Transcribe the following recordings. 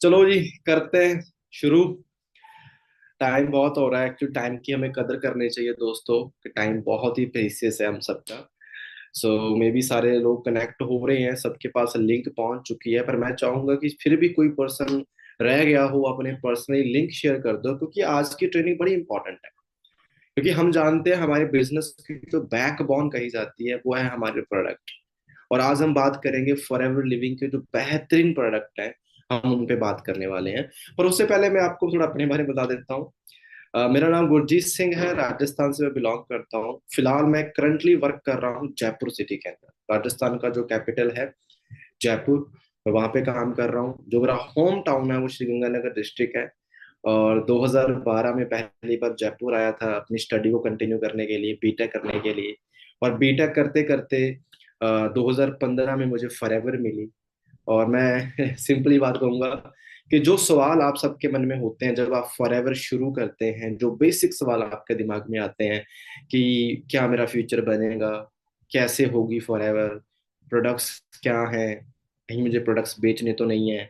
चलो जी, करते हैं शुरू। टाइम बहुत हो रहा है, एक्चुअली टाइम की हमें कदर करनी चाहिए दोस्तों, कि टाइम बहुत ही प्रेशियस है हम सबका। सो मे बी सारे लोग कनेक्ट हो रहे हैं, सबके पास लिंक पहुंच चुकी है, पर मैं चाहूंगा कि फिर भी कोई पर्सन रह गया हो, अपने पर्सनली लिंक शेयर कर दो, क्योंकि आज की ट्रेनिंग बड़ी इंपॉर्टेंट है। क्योंकि हम जानते हैं हमारे बिजनेस की जो बैकबोन कही जाती है वो है हमारे प्रोडक्ट। और आज हम बात करेंगे फॉरएवर लिविंग के जो बेहतरीन प्रोडक्ट हैं, हम उन पे बात करने वाले हैं। पर उससे पहले मैं आपको थोड़ा अपने बारे में बता देता हूँ। मेरा नाम गुरजीत सिंह है, राजस्थान से मैं बिलोंग करता हूँ। फिलहाल मैं करंटली वर्क कर रहा हूँ जयपुर सिटी के अंदर, राजस्थान का जो कैपिटल है जयपुर। मैं वहाँ पे काम कर रहा हूँ। जो मेरा होम टाउन है वो श्रीगंगानगर डिस्ट्रिक्ट है। और 2012 में पहली बार जयपुर आया था अपनी स्टडी को कंटिन्यू करने के लिए, बीटेक करने के लिए। और बीटेक करते करते 2015 में मुझे फॉरएवर मिली। और मैं सिंपली बात कहूंगा कि जो सवाल आप सबके मन में होते हैं जब आप फॉरएवर शुरू करते हैं, जो बेसिक सवाल आपके दिमाग में आते हैं कि क्या मेरा फ्यूचर बनेगा, कैसे होगी फॉरएवर, प्रोडक्ट्स क्या हैं, कहीं मुझे प्रोडक्ट्स बेचने तो नहीं है।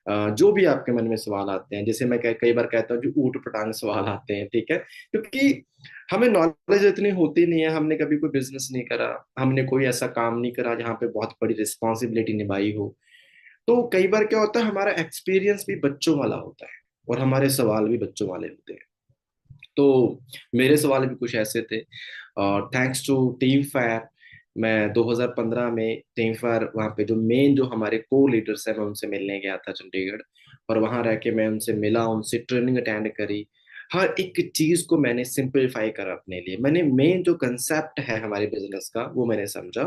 जो भी आपके मन में सवाल आते हैं, जैसे मैं कई बार कहता हूँ जो ऊट पटांग सवाल आते हैं, ठीक है, क्योंकि हमें नॉलेज इतनी होती नहीं है, हमने कभी कोई बिजनेस नहीं करा, हमने कोई ऐसा काम नहीं करा जहाँ पे बहुत बड़ी रिस्पॉन्सिबिलिटी निभाई हो। तो कई बार क्या होता है, हमारा एक्सपीरियंस भी बच्चों वाला होता है और हमारे सवाल भी बच्चों वाले होते हैं। तो मेरे सवाल भी कुछ ऐसे थे। और थैंक्स टू टीम फायर, मैं 2015 में टीम फायर वहाँ पे जो मेन जो हमारे को लीडर्स हैं, मैं उनसे मिलने गया था चंडीगढ़। और वहाँ रह के मैं उनसे मिला, उनसे ट्रेनिंग अटेंड करी। हर एक चीज को मैंने सिंपलीफाई करा अपने लिए। मैंने मेन जो कंसेप्ट है हमारे बिजनेस का वो मैंने समझा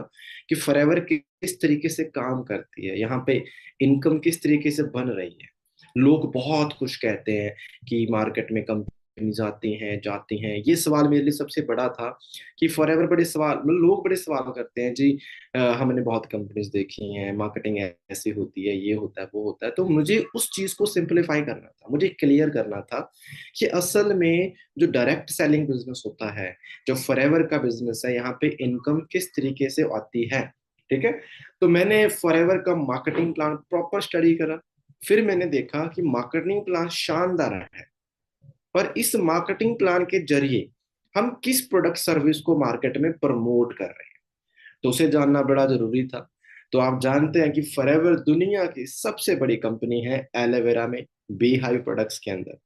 कि फॉरएवर किस तरीके से काम करती है, यहाँ पे इनकम किस तरीके से बन रही है। लोग बहुत कुछ कहते हैं कि मार्केट में कंपनीज आती हैं जाती हैं। ये सवाल मेरे लिए सबसे बड़ा था कि फॉरएवर बड़े सवाल, मतलब लोग बड़े सवाल करते हैं जी। हमने बहुत कंपनीज देखी हैं, मार्केटिंग ऐसी होती है, ये होता है वो होता है। तो मुझे उस चीज को सिंपलीफाई करना था, मुझे क्लियर करना था कि असल में जो डायरेक्ट सेलिंग बिजनेस होता है, जो फॉरएवर का बिजनेस है, यहाँ पे इनकम किस तरीके से आती है। ठीक है। तो मैंने फॉरएवर का मार्केटिंग प्लान प्रॉपर स्टडी करा। फिर मैंने देखा कि मार्केटिंग प्लान शानदार है, पर इस मार्केटिंग प्लान के जरिए हम किस प्रोडक्ट सर्विस को मार्केट में प्रमोट कर रहे हैं, तो उसे जानना बड़ा जरूरी था। तो आप जानते हैं कि फॉरएवर दुनिया की सबसे बड़ी कंपनी है एलोवेरा में, बी हाइव प्रोडक्ट्स के अंदर।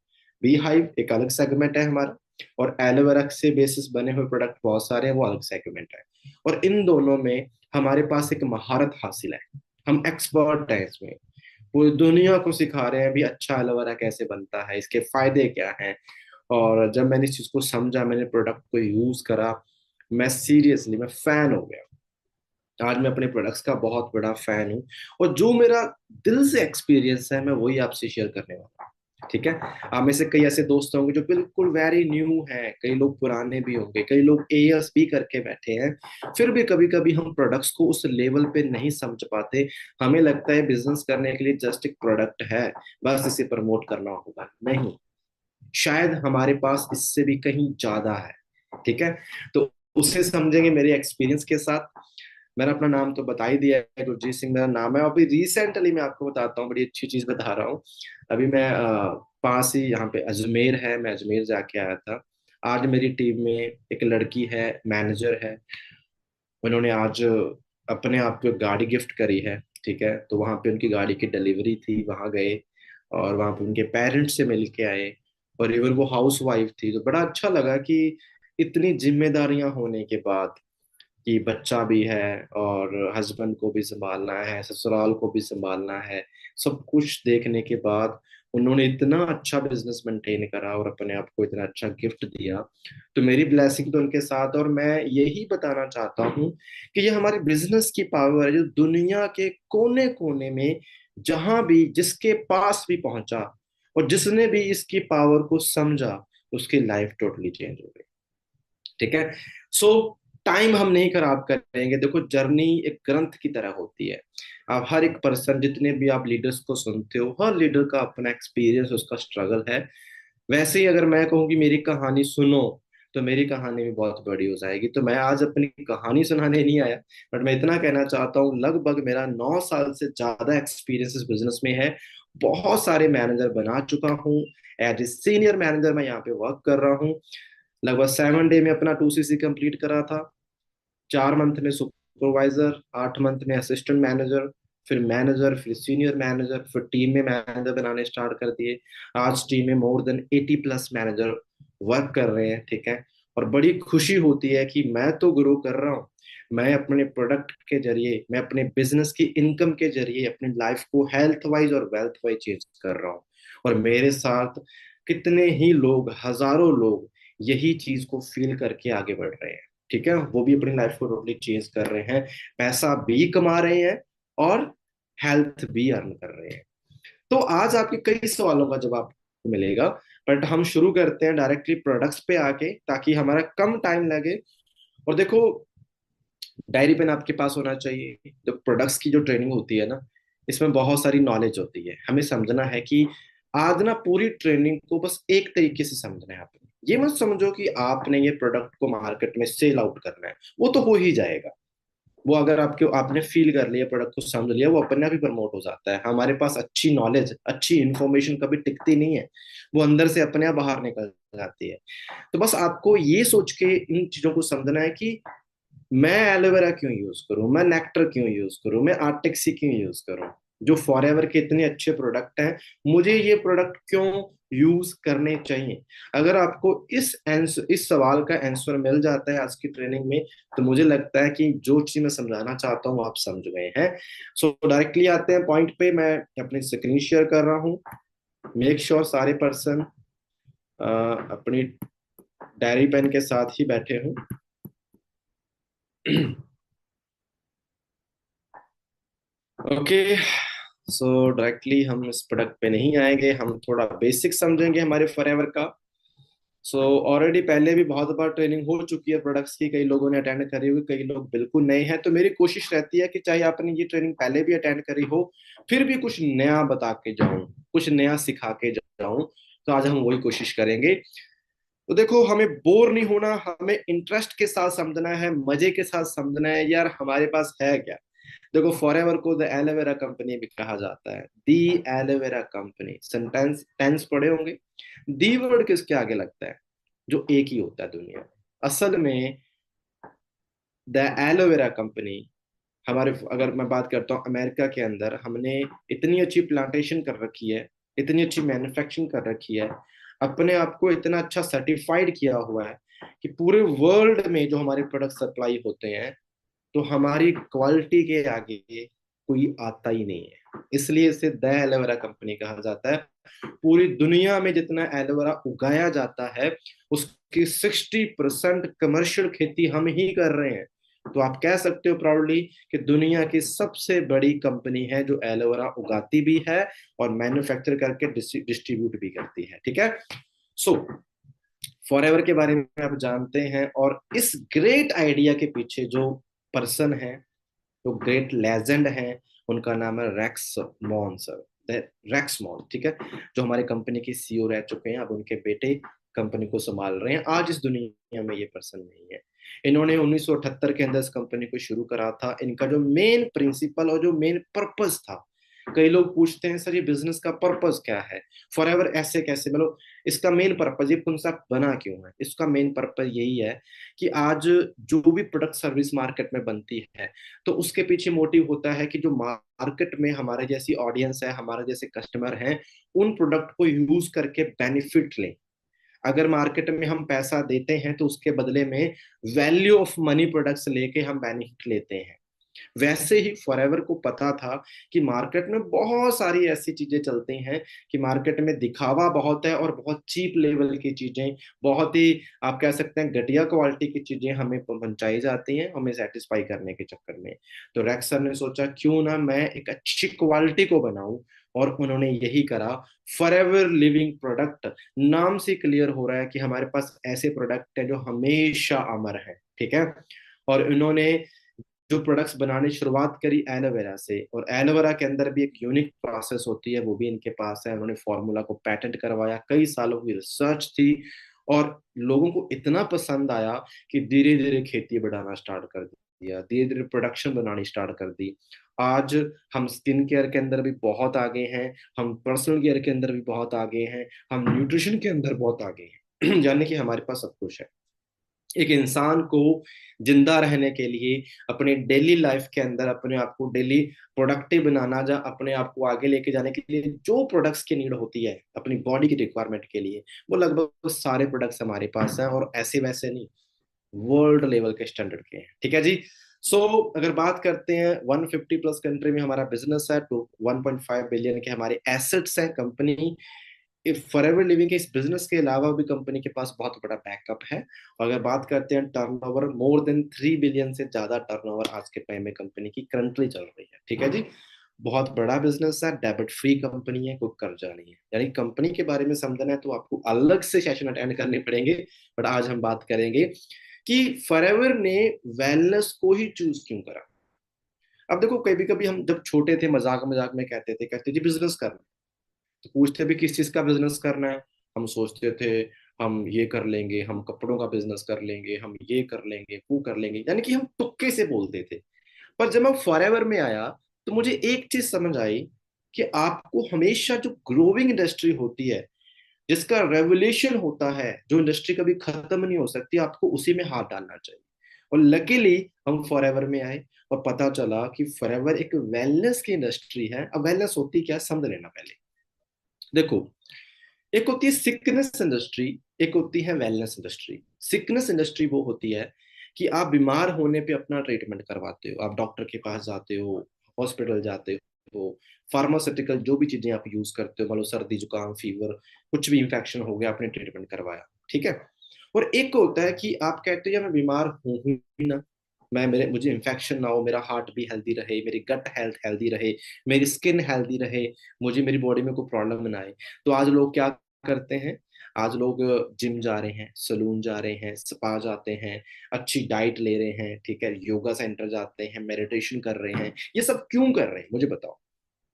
बी हाइव एक अलग सेगमेंट है हमारा, और एलोवेरा से बेसिस बने हुए प्रोडक्ट बहुत सारे हैं, वो अलग सेगमेंट है। और इन दोनों में हमारे पास एक महारत हासिल है, हम एक्सपर्ट हैं इसमें। पूरी दुनिया को सिखा रहे हैं भी अच्छा एलोवेरा कैसे बनता है, इसके फायदे क्या हैं। और जब मैंने इस चीज को समझा, मैंने प्रोडक्ट को यूज करा, मैं सीरियसली मैं फैन हो गया। आज मैं अपने प्रोडक्ट्स का बहुत बड़ा फैन हूँ। और जो मेरा दिल से एक्सपीरियंस है, मैं वही आपसे शेयर करने वाला हूँ। ठीक है। आप में से कई ऐसे दोस्त होंगे जो बिल्कुल वेरी न्यू हैं, कई लोग पुराने भी होंगे, कई लोग एयर्स भी करके बैठे हैं। फिर भी कभी कभी हम प्रोडक्ट्स को उस लेवल पे नहीं समझ पाते। हमें लगता है बिजनेस करने के लिए जस्ट एक प्रोडक्ट है, बस इसे प्रमोट करना होगा। नहीं, शायद हमारे पास इससे भी कहीं ज्यादा है। ठीक है। तो उसे समझेंगे मेरे एक्सपीरियंस के साथ। मैंने अपना नाम तो बता ही दिया है, गुरजीत सिंह मेरा नाम है। अभी रिसेंटली मैं आपको बताता हूँ, बड़ी अच्छी चीज बता रहा हूँ। अभी मैं पास ही यहाँ पे अजमेर है, मैं अजमेर जाके आया था। आज मेरी टीम में एक लड़की है, मैनेजर है। उन्होंने आज अपने आप को एक गाड़ी गिफ्ट करी है। ठीक है। तो वहाँ पे उनकी गाड़ी की डिलीवरी थी, वहाँ गए और वहाँ पे उनके पेरेंट्स से मिल के आए। और इवन वो हाउस वाइफ थी, तो बड़ा अच्छा लगा कि इतनी जिम्मेदारियां होने के बाद, कि बच्चा भी है और हस्बैंड को भी संभालना है, ससुराल को भी संभालना है, सब कुछ देखने के बाद उन्होंने इतना अच्छा बिजनेस मेंटेन करा और अपने आप को इतना अच्छा गिफ्ट दिया। तो मेरी ब्लेसिंग तो उनके साथ। और मैं यही बताना चाहता हूँ कि ये हमारे बिजनेस की पावर है, जो दुनिया के कोने कोने में जहां भी जिसके पास भी पहुंचा और जिसने भी इसकी पावर को समझा, उसकी लाइफ टोटली चेंज हो गई। ठीक है। सो टाइम हम नहीं खराब करेंगे। देखो, जर्नी एक ग्रंथ की तरह होती है। आप हर एक पर्सन, जितने भी आप लीडर्स को सुनते हो, हर लीडर का अपना एक्सपीरियंस, उसका स्ट्रगल है। वैसे ही अगर मैं कहूँ कि मेरी कहानी सुनो, तो मेरी कहानी भी बहुत बड़ी हो जाएगी। तो मैं आज अपनी कहानी सुनाने नहीं आया, बट मैं इतना कहना चाहता हूँ, लगभग मेरा 9 साल से ज्यादा एक्सपीरियंस इस बिजनेस में है। बहुत सारे मैनेजर बना चुका हूँ। एज ए सीनियर मैनेजर मैं यहाँ पे वर्क कर रहा हूँ। लगभग 7 डे में अपना 2CC कंप्लीट करा था। 4 मंथ में सुपरवाइजर, 8 मंथ में असिस्टेंट मैनेजर, फिर मैनेजर, फिर सीनियर मैनेजर, फिर टीम में मैनेजर बनाने स्टार्ट कर दिए। आज टीम में मोर देन 80+ मैनेजर वर्क कर रहे हैं, ठीक है। और बड़ी खुशी होती है कि मैं तो ग्रो कर रहा हूँ, मैं अपने प्रोडक्ट के जरिए, मैं अपने बिजनेस की इनकम के जरिए अपनी लाइफ को हेल्थ वाइज और वेल्थ वाइज चेंज कर रहा हूँ। और मेरे साथ कितने ही लोग, हजारों लोग यही चीज को फील करके आगे बढ़ रहे हैं, ठीक है। वो भी अपनी लाइफ को टोटली चेंज कर रहे हैं, पैसा भी कमा रहे हैं और हेल्थ भी अर्न कर रहे हैं। तो आज आपके कई सवालों का जवाब मिलेगा, बट हम शुरू करते हैं डायरेक्टली प्रोडक्ट्स पे आके, ताकि हमारा कम टाइम लगे। और देखो, डायरी पेन आपके पास होना चाहिए। जो प्रोडक्ट्स की जो ट्रेनिंग होती है ना, इसमें बहुत सारी नॉलेज होती है। हमें समझना है कि आज ना पूरी ट्रेनिंग को बस एक तरीके से समझना है आपने। ये मत समझो कि आपने ये प्रोडक्ट को मार्केट में सेल आउट करना है, वो तो हो ही जाएगा। वो अगर आपके आपने फील कर लिया, प्रोडक्ट को समझ लिया, वो अपने आप ही प्रमोट हो जाता है। हमारे पास अच्छी नॉलेज, अच्छी इंफॉर्मेशन कभी टिकती नहीं है, वो अंदर से अपने आप बाहर निकल जाती है। तो बस आपको ये सोच के इन चीजों को समझना है कि मैं एलोवेरा क्यों यूज करूं, मैं नेक्टर क्यों यूज करूं, मैं आर्टेक्सी क्यों यूज करूं, जो फॉरएवर के इतने अच्छे प्रोडक्ट हैं, मुझे ये प्रोडक्ट क्यों यूज करने चाहिए। अगर आपको इस सवाल का आंसर मिल जाता है आज की ट्रेनिंग में, तो मुझे लगता है कि जो चीज मैं समझाना चाहता हूँ आप समझ गए हैं। सो डायरेक्टली आते हैं पॉइंट पे। मैं अपनी स्क्रीन शेयर कर रहा हूँ। मेक श्योर सारे पर्सन अपनी डायरी पेन के साथ ही बैठे हूँ। ओके। सो डायरेक्टली हम इस प्रोडक्ट पे नहीं आएंगे, हम थोड़ा बेसिक समझेंगे हमारे फॉरएवर का। सो ऑलरेडी पहले भी बहुत बार ट्रेनिंग हो चुकी है प्रोडक्ट्स की, कई लोगों ने अटेंड करी हुई, कई लोग बिल्कुल नए हैं। तो मेरी कोशिश रहती है कि चाहे आपने ये ट्रेनिंग पहले भी अटेंड करी हो, फिर भी कुछ नया बता के जाऊं, कुछ नया सिखा के जाऊं। तो आज हम वही कोशिश करेंगे। तो देखो, हमें बोर नहीं होना, हमें इंटरेस्ट के साथ समझना है, मजे के साथ समझना है यार हमारे पास है क्या। देखो, फॉरएवर को द एलोवेरा कंपनी भी कहा जाता है, दी एलोवेरा कंपनी। सेंटेंस टेंस पढ़े होंगे। दी वर्ड किसके आगे लगता है, जो एक ही होता है दुनिया में। असल में द एलोवेरा कंपनी, हमारे, अगर मैं बात करता हूँ अमेरिका के अंदर, हमने इतनी अच्छी प्लांटेशन कर रखी है, इतनी अच्छी मैन्युफैक्चरिंग कर रखी है, अपने आप को इतना अच्छा सर्टिफाइड किया हुआ है कि पूरे वर्ल्ड में जो हमारे प्रोडक्ट सप्लाई होते हैं, तो हमारी क्वालिटी के आगे कोई आता ही नहीं है। इसलिए इसे द एलोवेरा कंपनी कहा जाता है। पूरी दुनिया में जितना एलोवेरा उगाया जाता है, उसकी 60% कमर्शियल खेती हम ही कर रहे हैं। तो आप कह सकते हो प्राउडली कि दुनिया की सबसे बड़ी कंपनी है जो एलोवेरा उगाती भी है और मैन्युफैक्चर करके डिस्ट्रीब्यूट भी करती है, ठीक है। सो फॉरएवर के बारे में आप जानते हैं, और इस ग्रेट आइडिया के पीछे जो पर्सन है, जो ग्रेट लेजेंड हैं, उनका नाम है रेक्स मॉन सर। रेक्स मॉन, ठीक है, जो हमारी कंपनी के सीईओ रह चुके हैं। अब उनके बेटे कंपनी को संभाल रहे हैं। आज इस दुनिया में ये पर्सन नहीं है। इन्होंने 1978 के अंदर इस कंपनी को शुरू करा था। इनका जो मेन प्रिंसिपल और जो मेन पर्पस था, कई लोग पूछते हैं सर ये बिजनेस का पर्पस क्या है, फॉरएवर ऐसे कैसे, मतलब इसका मेन पर्पस, ये कॉन्सेप्ट बना क्यों है। इसका मेन पर्पस यही है कि आज जो भी प्रोडक्ट सर्विस मार्केट में बनती है, तो उसके पीछे मोटिव होता है कि जो मार्केट में हमारे जैसी ऑडियंस है, हमारे जैसे कस्टमर हैं, उन प्रोडक्ट को यूज करके बेनिफिट लें। अगर मार्केट में हम पैसा देते हैं तो उसके बदले में वैल्यू ऑफ मनी प्रोडक्ट्स लेके हम बेनिफिट लेते हैं। वैसे ही फॉरएवर को पता था कि मार्केट में बहुत सारी ऐसी चीजें चलती हैं कि मार्केट में दिखावा बहुत है और बहुत चीप लेवल की चीजें, बहुत ही आप कह सकते हैं घटिया क्वालिटी की चीजें हमें पहुंचाई जाती हैं हमें सेटिस्फाई करने के चक्कर में। तो रेक्स सर ने सोचा क्यों ना मैं एक अच्छी क्वालिटी को बनाऊं, और उन्होंने यही करा। फॉरएवर लिविंग प्रोडक्ट नाम से क्लियर हो रहा है कि हमारे पास ऐसे प्रोडक्ट है जो हमेशा अमर है, ठीक है। और इन्होंने जो प्रोडक्ट्स बनाने की शुरुआत करी एलोवेरा से, और एलोवेरा के अंदर भी एक यूनिक प्रोसेस होती है, वो भी इनके पास है। उन्होंने फॉर्मूला को पेटेंट करवाया, कई सालों की रिसर्च थी, और लोगों को इतना पसंद आया कि धीरे धीरे खेती बढ़ाना स्टार्ट कर दिया, धीरे धीरे प्रोडक्शन बनानी स्टार्ट कर दी। आज हम स्किन केयर के अंदर भी बहुत आगे हैं, हम पर्सनल केयर के अंदर भी बहुत आगे हैं, हम न्यूट्रिशन के अंदर बहुत आगे हैं। यानी कि हमारे पास सब कुछ है। एक इंसान को जिंदा रहने के लिए, अपने डेली लाइफ के अंदर अपने आप को डेली प्रोडक्टिव बनाना, जा अपने आप को आगे लेके जाने के लिए जो प्रोडक्ट्स की नीड होती है अपनी बॉडी की रिक्वायरमेंट के लिए, वो लगभग सारे प्रोडक्ट्स हमारे पास हैं, और ऐसे वैसे नहीं, वर्ल्ड लेवल के स्टैंडर्ड के हैं। ठीक है जी। सो अगर बात करते हैं, 150 प्लस कंट्री में हमारा बिजनेस है, तो 1.5 बिलियन के हमारे एसेट्स हैं। कंपनी फॉरएवर लिविंग के इस बिजनेस के अलावा भी कंपनी के पास बहुत बड़ा बैकअप है। और अगर बात करते हैं टर्नओवर, मोर देन 3 बिलियन से ज्यादा टर्नओवर आज के टाइम में कंपनी की करंटली चल रही है। ठीक है जी। बहुत बड़ा बिजनेस है, डेबिट फ्री कंपनी है, कोई कर्जा नहीं है। यानी कंपनी के बारे में समझना है तो आपको अलग से सेशन अटेंड करने पड़ेंगे। बट आज हम बात करेंगे कि फॉरएवर ने वेलनेस को ही चूज क्यों करा। अब देखो, कभी कभी हम जब छोटे थे मजाक मजाक में कहते जी बिजनेस करना, तो पूछते भी किस चीज का बिजनेस करना है। हम सोचते थे हम ये कर लेंगे, हम कपड़ों का बिजनेस कर लेंगे, हम ये कर लेंगे, वो कर लेंगे, यानी कि हम तुक्के से बोलते थे। पर जब मैं फॉरएवर में आया तो मुझे एक चीज समझ आई कि आपको हमेशा जो ग्रोइंग इंडस्ट्री होती है, जिसका रेवोल्यूशन होता है, जो इंडस्ट्री कभी खत्म नहीं हो सकती, आपको उसी में हाथ डालना चाहिए। और लकीली हम फॉरएवर में आए और पता चला कि फॉरएवर एक वेलनेस की इंडस्ट्री है। अब वेलनेस होती क्या है समझ लेना पहले। देखो, एक होती है सिकनेस इंडस्ट्री, एक होती है वेलनेस इंडस्ट्री। सिकनेस इंडस्ट्री वो होती है कि आप बीमार होने पे अपना ट्रीटमेंट करवाते हो, आप डॉक्टर के पास जाते हो, हॉस्पिटल जाते हो, फार्मास्यूटिकल जो भी चीजें आप यूज करते हो, मान लो सर्दी जुकाम फीवर, कुछ भी इंफेक्शन हो गया, आपने ट्रीटमेंट करवाया। ठीक है। और एक होता है कि आप कहते हो यार मैं बीमार हूं ही ना, मैं मेरे मुझे इन्फेक्शन ना हो, मेरा हार्ट भी हेल्दी रहे, मेरी गट हेल्थ हेल्दी रहे, मेरी स्किन हेल्दी रहे, मुझे मेरी बॉडी में कोई प्रॉब्लम ना आए। तो आज लोग क्या करते हैं, आज लोग जिम जा रहे हैं, सलून जा रहे हैं, स्पा जाते हैं, अच्छी डाइट ले रहे हैं, ठीक है, योगा सेंटर जाते हैं, मेडिटेशन कर रहे हैं। ये सब क्यों कर रहे हैं मुझे बताओ।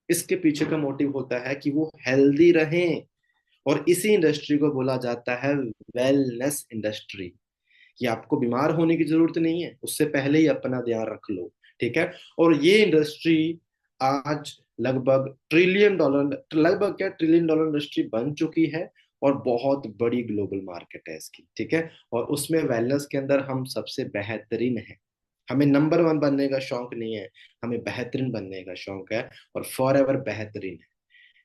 इसके पीछे का मोटिव होता है कि वो हेल्दी रहें। और इसी इंडस्ट्री को बोला जाता है वेलनेस इंडस्ट्री, कि आपको बीमार होने की जरूरत नहीं है, उससे पहले ही अपना ध्यान रख लो। ठीक है। और ये इंडस्ट्री आज लगभग ट्रिलियन डॉलर, लगभग क्या ट्रिलियन डॉलर इंडस्ट्री बन चुकी है, और बहुत बड़ी ग्लोबल मार्केट है इसकी। ठीक है। और उसमें वेलनेस के अंदर हम सबसे बेहतरीन है। हमें नंबर वन बनने का शौक नहीं है, हमें बेहतरीन बनने का शौक है। और फॉर एवर बेहतरीन है।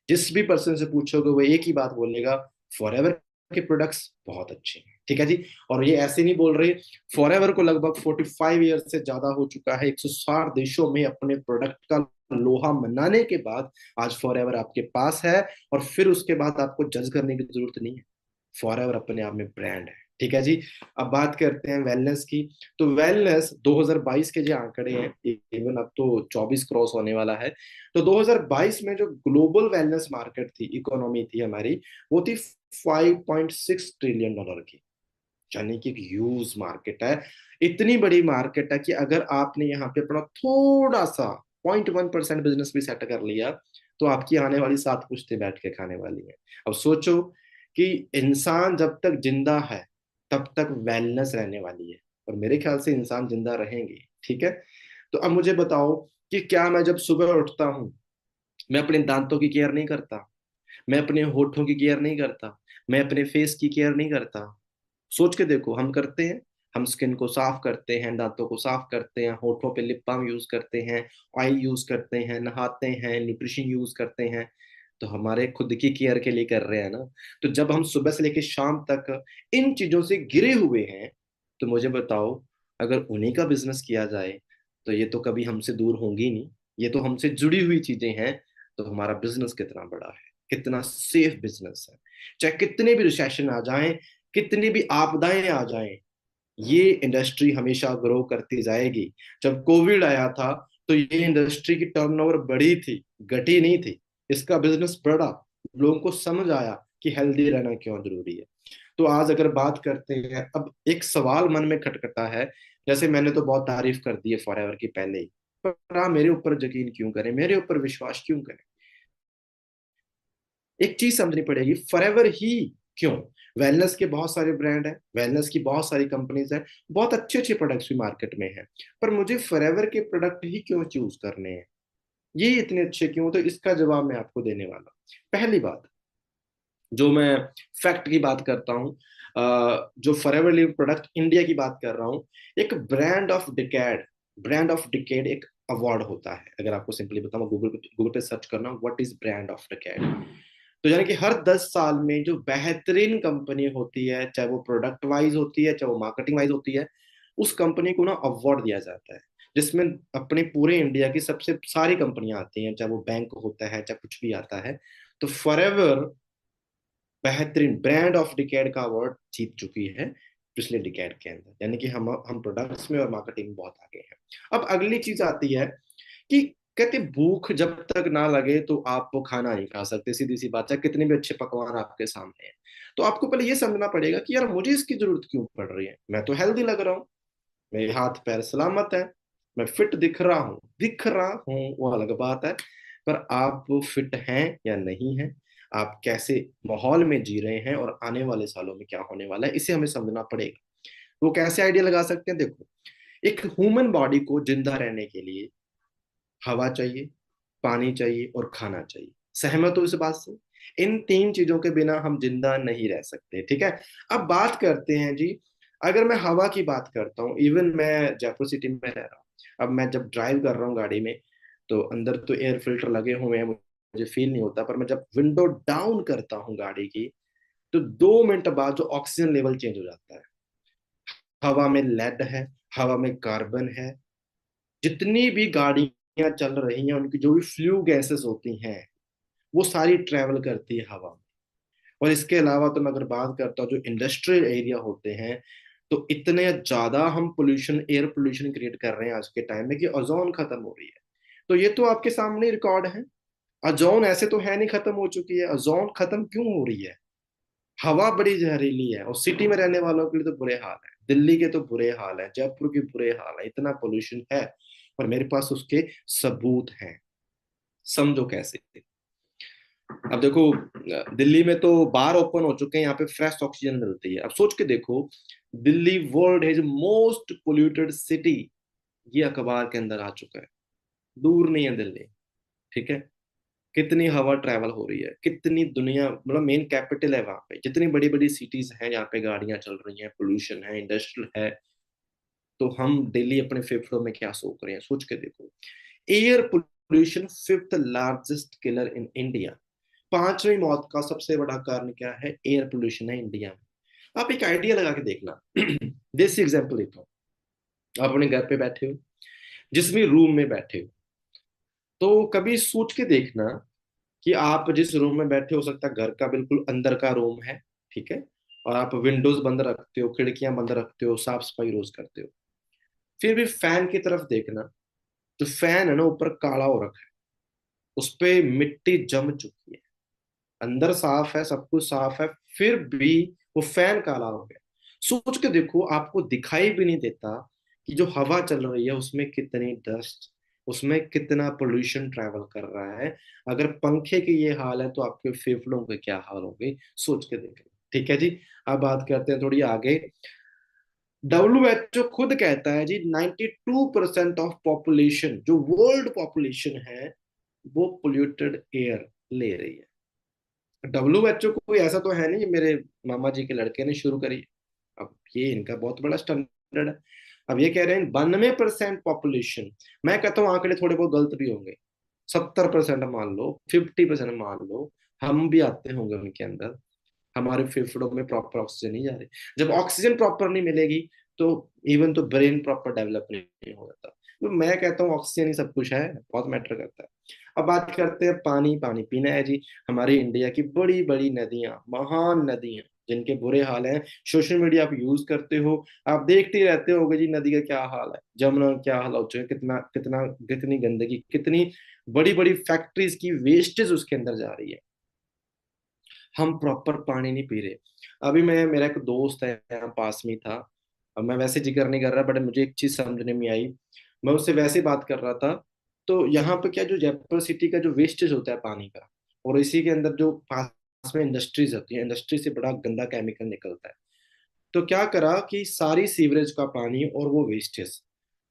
जिस भी पर्सन से पूछोगे वो एक ही बात बोलेगा, फॉरएवर के प्रोडक्ट्स बहुत अच्छे हैं। ठीक है जी। और ये ऐसे नहीं बोल रहे, फॉरएवर को लगभग 45 ईयर से ज्यादा हो चुका है, 160 देशों में अपने प्रोडक्ट का लोहा मनाने के बाद आज फॉरएवर आपके पास है। और फिर उसके बाद आपको जज करने की जरूरत नहीं है, फॉरएवर अपने आप में ब्रांड है। ठीक है जी। अब बात करते हैं वेलनेस की। तो वेलनेस 2022 के जो आंकड़े हैं, इवन अब तो 24 क्रॉस होने वाला है। तो 2022 में जो ग्लोबल वेलनेस मार्केट थी, इकोनॉमी थी हमारी, वो थी 5.6 ट्रिलियन डॉलर की। यानी कि एक ह्यूज मार्केट है। इतनी बड़ी मार्केट है कि अगर आपने यहाँ पे अपना थोड़ा सा 0.1% बिजनेस भी सेट कर लिया, तो आपकी आने वाली 7 पुश्तें बैठ के खाने वाली है। अब सोचो कि इंसान जब तक जिंदा है तब तक वेलनेस रहने वाली है, और मेरे ख्याल से इंसान जिंदा रहेंगे। ठीक है। तो अब मुझे बताओ कि क्या मैं जब सुबह उठता हूँ, मैं अपने दांतों की केयर नहीं करता, मैं अपने होठों की केयर नहीं करता, मैं अपने फेस की केयर नहीं करता। सोच के देखो, हम करते हैं। हम स्किन को साफ करते हैं, दांतों को साफ करते हैं, होठों पे लिप बाम यूज करते हैं, ऑयल यूज करते हैं, नहाते हैं, न्यूट्रिशन यूज करते हैं। तो हमारे खुद की केयर के लिए कर रहे हैं ना। तो जब हम सुबह से लेकर शाम तक इन चीजों से घिरे हुए हैं, तो मुझे बताओ, अगर उन्हीं का बिजनेस किया जाए तो ये तो कभी हमसे दूर होंगी नहीं, ये तो हमसे जुड़ी हुई चीजें हैं। तो हमारा बिजनेस कितना बड़ा है, कितना सेफ बिजनेस है। चाहे कितने भी रिसेशन आ जाएं, कितनी भी आपदाएं आ जाएं, ये इंडस्ट्री हमेशा ग्रो करती जाएगी। जब कोविड आया था तो ये इंडस्ट्री की टर्नओवर बढ़ी थी, घटी नहीं थी। इसका बिजनेस बढ़ा, लोगों को समझ आया कि हेल्दी रहना क्यों जरूरी है। तो आज अगर बात करते हैं, अब एक सवाल मन में खटखटा है। जैसे मैंने तो बहुत तारीफ कर दी है फॉरएवर की पहले ही, पर आप मेरे ऊपर यकीन क्यों करें, मेरे ऊपर विश्वास क्यों करें। एक चीज समझनी पड़ेगी, फॉरएवर ही क्यों। वेलनेस के बहुत सारे ब्रांड हैं, वेलनेस की बहुत सारी कंपनीज हैं, बहुत अच्छे अच्छे प्रोडक्ट्स भी मार्केट में हैं, पर मुझे फॉरएवर के प्रोडक्ट ही क्यों चूज करने हैं। ये इतने अच्छे क्यों? तो इसका जवाब मैं आपको देने वाला हूं। पहली बात, जो मैं फैक्ट की बात करता हूँ, जो फॉरएवर लिव प्रोडक्ट इंडिया की बात कर रहा हूँ, एक ब्रांड ऑफ डिकेड एक अवार्ड होता है। अगर आपको सिंपली बताऊं, गूगल पे सर्च करना what is brand of decade. तो यानी कि हर 10 साल में जो बेहतरीन कंपनी होती है, चाहे वो प्रोडक्ट वाइज होती है, चाहे वो मार्केटिंग वाइज होती है, उस कंपनी को ना अवार्ड दिया जाता है, जिसमें अपने पूरे इंडिया की सबसे सारी कंपनियां आती हैं, चाहे वो बैंक होता है, चाहे कुछ भी आता है। तो फॉरएवर बेहतरीन ब्रांड ऑफ डिकेड का अवार्ड जीत चुकी है पिछले डिकेड के अंदर। यानी कि हम प्रोडक्ट्स में और मार्केटिंग में बहुत आगे हैं। अब अगली चीज आती है कि कहते भूख जब तक ना लगे तो आप वो खाना नहीं खा सकते, सीधी सी बात है, कितने भी अच्छे पकवान आपके सामने हैं। तो आपको पहले ये समझना पड़ेगा कि यार मुझे इसकी जरूरत क्यों पड़ रही है। मैं तो हेल्दी लग रहा हूँ, मेरे हाथ पैर सलामत है, मैं फिट दिख रहा हूँ वो अलग बात है। पर आप फिट हैं या नहीं हैं, आप कैसे माहौल में जी रहे हैं, और आने वाले सालों में क्या होने वाला है, इसे हमें समझना पड़ेगा। वो कैसे आइडिया लगा सकते हैं? देखो, एक ह्यूमन बॉडी को जिंदा रहने के लिए हवा चाहिए, पानी चाहिए और खाना चाहिए। सहमत हो इस बात से? इन तीन चीजों के बिना हम जिंदा नहीं रह सकते, ठीक है। अब बात करते हैं जी, अगर मैं हवा की बात करता हूँ, इवन मैं जयपुर सिटी में रह रहा हूँ, अब मैं जब ड्राइव कर रहा हूँ गाड़ी में, तो अंदर तो एयर फिल्टर लगे हुए हैं, मुझे फील नहीं होता। पर मैं जब विंडो डाउन करता हूँ गाड़ी की, तो 2 मिनट बाद जो ऑक्सीजन लेवल चेंज हो जाता है। हवा में लेड है, हवा में कार्बन है, जितनी भी गाड़ियां चल रही हैं उनकी जो भी फ्लू गैसेस होती हैं, वो सारी ट्रेवल करती है हवा में। और इसके अलावा तो मैं अगर बात करता हूँ, जो इंडस्ट्रियल एरिया होते हैं, तो इतने ज्यादा हम पोल्यूशन, एयर पोल्यूशन क्रिएट कर रहे हैं आज के टाइम में कि ओजोन खत्म हो रही है। तो ये तो आपके सामने रिकॉर्ड है। ओजोन ऐसे तो है नहीं खत्म हो चुकी है, ओजोन खत्म क्यों हो रही है? हवा बड़ी जहरीली है, और सिटी में रहने वालों के लिए तो बुरे हाल है, दिल्ली के तो बुरे हाल है, जयपुर के बुरे हाल है, इतना पोल्यूशन है। और मेरे पास उसके सबूत हैं। समझो कैसे। अब देखो, दिल्ली में तो बार ओपन हो चुके हैं, यहाँ पे फ्रेश ऑक्सीजन मिलती है। अब सोच के देखो, Delhi world is most polluted city, ये अखबार के अंदर आ चुका है। दूर नहीं है दिल्ली, ठीक है। कितनी हवा ट्रैवल हो रही है, कितनी दुनिया, मतलब मेन कैपिटल है वहां पे, जितनी बड़ी बड़ी सिटीज हैं जहाँ पे गाड़ियां चल रही हैं, पोल्यूशन है, इंडस्ट्रियल है। तो हम डेली अपने फेफड़ों में क्या सोच रहे हैं, सोच के देखो। Air pollution fifth largest killer in India. पांचवी मौत का सबसे बड़ा कारण क्या है? एयर पोल्यूशन है इंडिया में। आप एक आइडिया लगा के देखना। देसी एग्जांपल देता हूँ। आप अपने घर पे बैठे हो, जिस भी रूम में बैठे हो, तो कभी सोच के देखना कि आप जिस रूम में बैठे, हो सकता है घर का बिल्कुल अंदर का रूम है, ठीक है, और आप विंडोज बंद रखते हो, खिड़कियां बंद रखते हो, साफ सफाई रोज करते हो। फिर भी फैन की तरफ देखना, जो फैन है ना ऊपर काला हो रखा है, उस पे मिट्टी जम चुकी है। अंदर साफ है, सब कुछ साफ है, फिर भी वो फैन काला हो गया। सोच के देखो, आपको दिखाई भी नहीं देता कि जो हवा चल रही है उसमें कितनी डस्ट, उसमें कितना पोल्यूशन ट्रैवल कर रहा है। अगर पंखे की ये हाल है, तो आपके फेफड़ों के क्या हाल होंगे, सोच के देखें। ठीक है जी। अब बात करते हैं थोड़ी आगे। WHO खुद कहता है जी, 92% ऑफ पॉपुलेशन, जो वर्ल्ड पॉपुलेशन है, वो पोल्यूटेड एयर ले रही है। WHO कोई ऐसा तो है नहीं, ये मेरे मामा जी के लड़के ने शुरू करी। अब ये इनका बहुत बड़ा स्टैंडर्ड है। अब ये कह रहे हैं 92% पॉपुलेशन। मैं कहता हूँ आंकड़े थोड़े बहुत गलत भी होंगे, 70% मान लो, 50% मान लो, हम भी आते होंगे उनके अंदर। हमारे फेफड़ों में प्रॉपर ऑक्सीजन नहीं जा रही। जब ऑक्सीजन प्रॉपर नहीं मिलेगी, तो इवन तो ब्रेन प्रॉपर डेवलप नहीं हो जाता। तो मैं कहता हूँ ऑक्सीजन ही सब कुछ है, बहुत मैटर करता है। अब बात करते हैं पानी। पानी पीना है जी। हमारी इंडिया की बड़ी बड़ी नदियां, महान नदियां, जिनके बुरे हाल हैं। सोशल मीडिया आप यूज करते हो, आप देखते ही रहते होगे जी, नदी का क्या हाल है, जमुना का क्या हाल हो चुका है, कितना कितना कितनी गंदगी, कितनी बड़ी बड़ी फैक्ट्रीज की वेस्टेज उसके अंदर जा रही है। हम प्रॉपर पानी नहीं पी रहे। अभी मेरा एक दोस्त है यहाँ पास में ही था। अब मैं वैसे जिक्र नहीं कर रहा, बट मुझे एक चीज समझने में आई। मैं उससे वैसे ही बात कर रहा था। तो यहाँ पे क्या, जो जयपुर सिटी का जो वेस्टेज होता है पानी का, और इसी के अंदर जो पास में इंडस्ट्रीज होती है, इंडस्ट्री से बड़ा गंदा केमिकल निकलता है। तो क्या करा कि सारी सीवरेज का पानी और वो वेस्टेज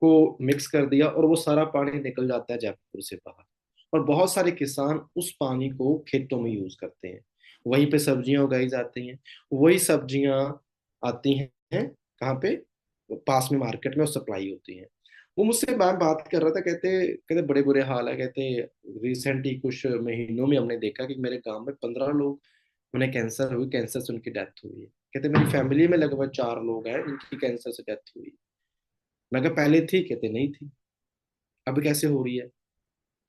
को मिक्स कर दिया, और वो सारा पानी निकल जाता है जयपुर से बाहर। और बहुत सारे किसान उस पानी को खेतों में यूज करते हैं, वहीं पे सब्जियां उगाई जाती हैं, वही सब्जियां आती हैं कहाँ पे, पास में मार्केट में, और सप्लाई होती है। वो मुझसे मैं बात कर रहा था, कहते कहते बड़े बुरे हाल है, कहते रिसेंटली कुछ महीनों में हमने देखा कि मेरे गांव में 15 लोग, उन्हें कैंसर हुई, कैंसर से उनकी डेथ हुई है। कहते मेरी फैमिली में लगभग 4 लोग हैं उनकी कैंसर से डेथ हुई। मैं कहा पहले थी, कहते नहीं थी, अब कैसे हो रही है।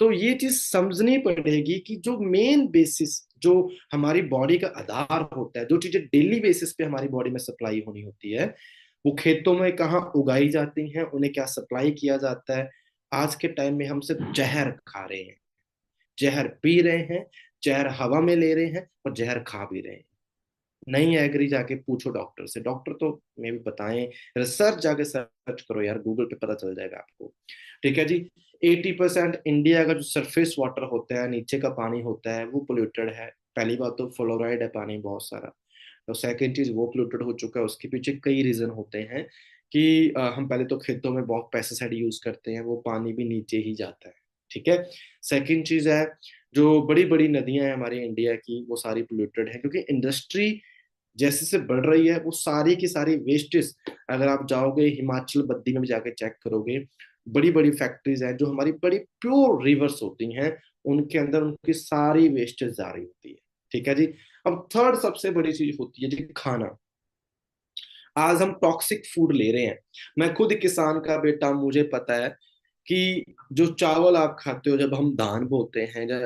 तो ये चीज समझनी पड़ेगी कि जो मेन बेसिस, जो हमारी बॉडी का आधार होता है, जो चीजें डेली बेसिस पे हमारी बॉडी में सप्लाई होनी होती है, वो खेतों में कहाँ उगाई जाती हैं, उन्हें क्या सप्लाई किया जाता है। आज के टाइम में हम सिर्फ जहर खा रहे हैं, जहर पी रहे हैं, जहर हवा में ले रहे हैं, और जहर खा भी रहे हैं। नहीं एग्री, जाके पूछो डॉक्टर से, डॉक्टर तो मे भी बताएं, रिसर्च जाके सर्च करो यार, गूगल पे पता चल जाएगा आपको। ठीक है जी। 80% इंडिया का जो सरफेस वाटर होता है, नीचे का पानी होता है, वो पोल्यूटेड है। पहली बात तो फ्लोराइड है पानी बहुत सारा, तो सेकंड चीज वो पोल्यूटेड हो चुका है। उसके पीछे कई रीजन होते हैं कि हम पहले तो खेतों में बहुत पेस्टिसाइड यूज करते हैं, वो पानी भी नीचे ही जाता है। ठीक है। सेकंड चीज है, जो बड़ी बड़ी नदियां हैं हमारी इंडिया की, वो सारी पोल्यूटेड है, क्योंकि इंडस्ट्री जैसे से बढ़ रही है, वो सारी की सारी वेस्टेज, अगर आप जाओगे हिमाचल बद्दी में भी जाके चेक करोगे, बड़ी बड़ी फैक्ट्रीज हैं जो हमारी बड़ी प्योर रिवर्स होती हैं, उनके अंदर उनकी सारी वेस्टेज जा रही होती है। ठीक है जी। अब थर्ड सबसे बड़ी चीज होती है जी खाना। आज हम टॉक्सिक फूड ले रहे हैं। मैं खुद किसान का बेटा, मुझे पता है कि जो चावल आप खाते हो, जब हम धान बोते हैं या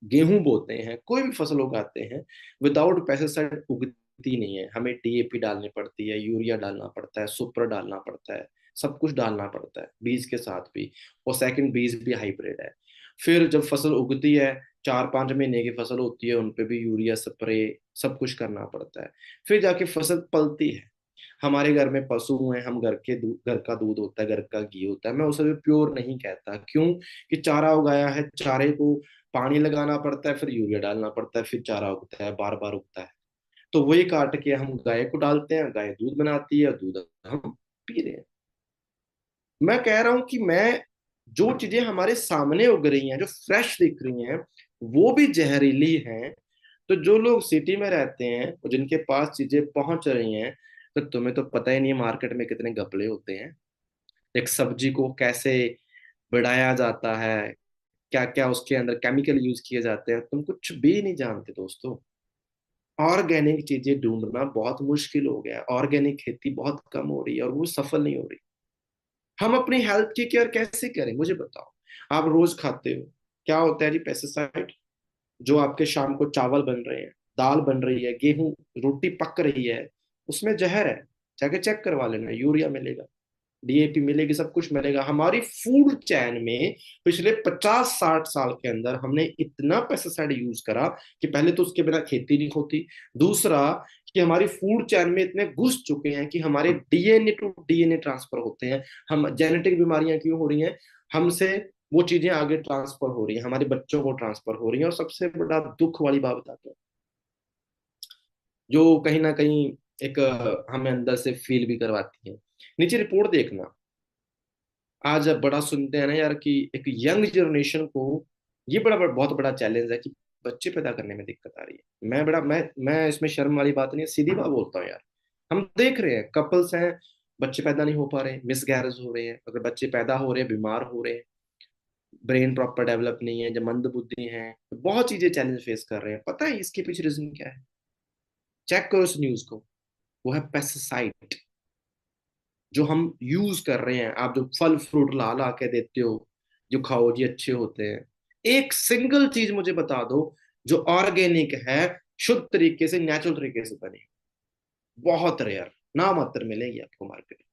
गेहूं बोते हैं, कोई भी फसल उगाते हैं, विदाउट पेस्टिसाइड उगती नहीं है। हमें डीएपी डालनी पड़ती है, यूरिया डालना पड़ता है, सुपर डालना पड़ता है, सब कुछ डालना पड़ता है बीज के साथ भी। और सेकंड, बीज भी हाइब्रिड है। फिर जब फसल उगती है, 4-5 महीने की फसल होती है, उन पे भी यूरिया स्प्रे सब कुछ करना पड़ता है। फिर जाके फसल पलती है। हमारे घर में पशु हैं, हम घर का दूध होता है, घर का घी होता है, मैं उसे भी प्योर नहीं कहता। क्यों? कि चारा उगाया है, चारे को पानी लगाना पड़ता है, फिर यूरिया डालना पड़ता है, फिर चारा उगता है, बार बार उगता है। तो वही काट के हम गाय को डालते हैं, गाय दूध बनाती है, दूध हम पी रहे हैं। मैं कह रहा हूं कि मैं, जो चीजें हमारे सामने उग रही हैं, जो फ्रेश दिख रही हैं, वो भी जहरीली हैं। तो जो लोग सिटी में रहते हैं और जिनके पास चीजें पहुंच रही हैं, तो तुम्हें तो पता ही नहीं है मार्केट में कितने घपले होते हैं। एक सब्जी को कैसे बढ़ाया जाता है, क्या क्या उसके अंदर केमिकल यूज किए जाते हैं, तुम कुछ भी नहीं जानते दोस्तों। ऑर्गेनिक चीजें ढूंढना बहुत मुश्किल हो गया है, ऑर्गेनिक खेती बहुत कम हो रही है और वो सफल नहीं हो रही। हम अपनी हेल्थ की केयर कैसे करें, मुझे बताओ। आप रोज खाते हो, क्या होता है जी, पेस्टिसाइड। जो आपके शाम को चावल बन रहे हैं, दाल बन रही है, गेहूं, रोटी पक रही है, उसमें जहर है। जाके चेक करवा लेना, यूरिया मिलेगा, डीएपी मिलेगी, सब कुछ मिलेगा। हमारी फूड चैन में पिछले 50-60 साल के अंदर हमने इतना पेस्टिसाइड यूज करा कि पहले तो उसके बिना खेती नहीं होती। दूसरा, कि हमारी फूड चैन में इतने घुस चुके हैं कि हमारे डीएनए टू डीएनए ट्रांसफर होते हैं। हम जेनेटिक बीमारियां क्यों हो रही हैं, हमसे वो चीजें आगे ट्रांसफर हो रही हैं, हमारे बच्चों को ट्रांसफर हो रही हैं। और सबसे बड़ा दुख वाली बात बताता हूँ, जो कहीं ना कहीं एक हमें अंदर से फील भी करवाती है। नीचे रिपोर्ट देखना। आज अब बड़ा सुनते हैं ना यार कि एक यंग जनरेशन को ये बहुत बड़ा चैलेंज है कि बच्चे पैदा करने में दिक्कत आ रही है। मैं इसमें शर्म वाली बात नहीं है, सीधी बात बोलता हूँ यार। हम देख रहे हैं, कपल्स हैं, बच्चे पैदा नहीं हो पा रहे, मिसगैरेज हो रहे हैं, अगर बच्चे पैदा हो रहे हैं बीमार हो रहे हैं, ब्रेन प्रॉपर डेवलप नहीं है, जो मंद बुद्धि है, तो बहुत चीजें चैलेंज फेस कर रहे हैं। पता है इसके पीछे रीजन क्या है? चेक करो इस न्यूज को। वो है पेस्टिसाइड, जो हम यूज कर रहे हैं। आप जो फल फ्रूट ला ला के देते हो, जो खाओ जी अच्छे होते हैं, एक सिंगल चीज मुझे बता दो जो ऑर्गेनिक है, शुद्ध तरीके से, नेचुरल तरीके से बनी। बहुत रेयर, ना मात्र मिलेगी आपको मार्केट में,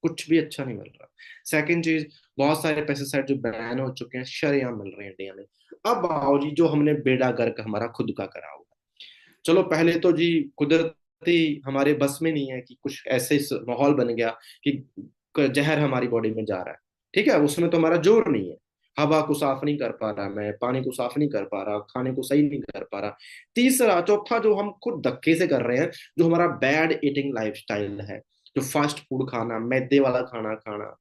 कुछ भी अच्छा नहीं मिल रहा। सेकंड चीज, बहुत सारे पेस्टिसाइड जो बैन हो चुके हैं, शरेआम मिल रहे हैं इंडिया में। अब आओ जी, जो हमने बेड़ा गर्क हमारा खुद का करा हुआ। चलो पहले तो जी कुदरती हमारे बस में नहीं है कि कुछ ऐसे माहौल बन गया कि जहर हमारी बॉडी में जा रहा है। ठीक है, उसमें तो हमारा जोर नहीं है। हवा को साफ नहीं कर पा रहा मैं, पानी को साफ नहीं कर पा रहा, खाने को सही नहीं कर पा रहा। तीसरा चौथा जो हम खुद धक्के से कर रहे हैं, जो हमारा बैड ईटिंग लाइफस्टाइल है, जो फास्ट फूड खाना, मैदे वाला खाना खाना,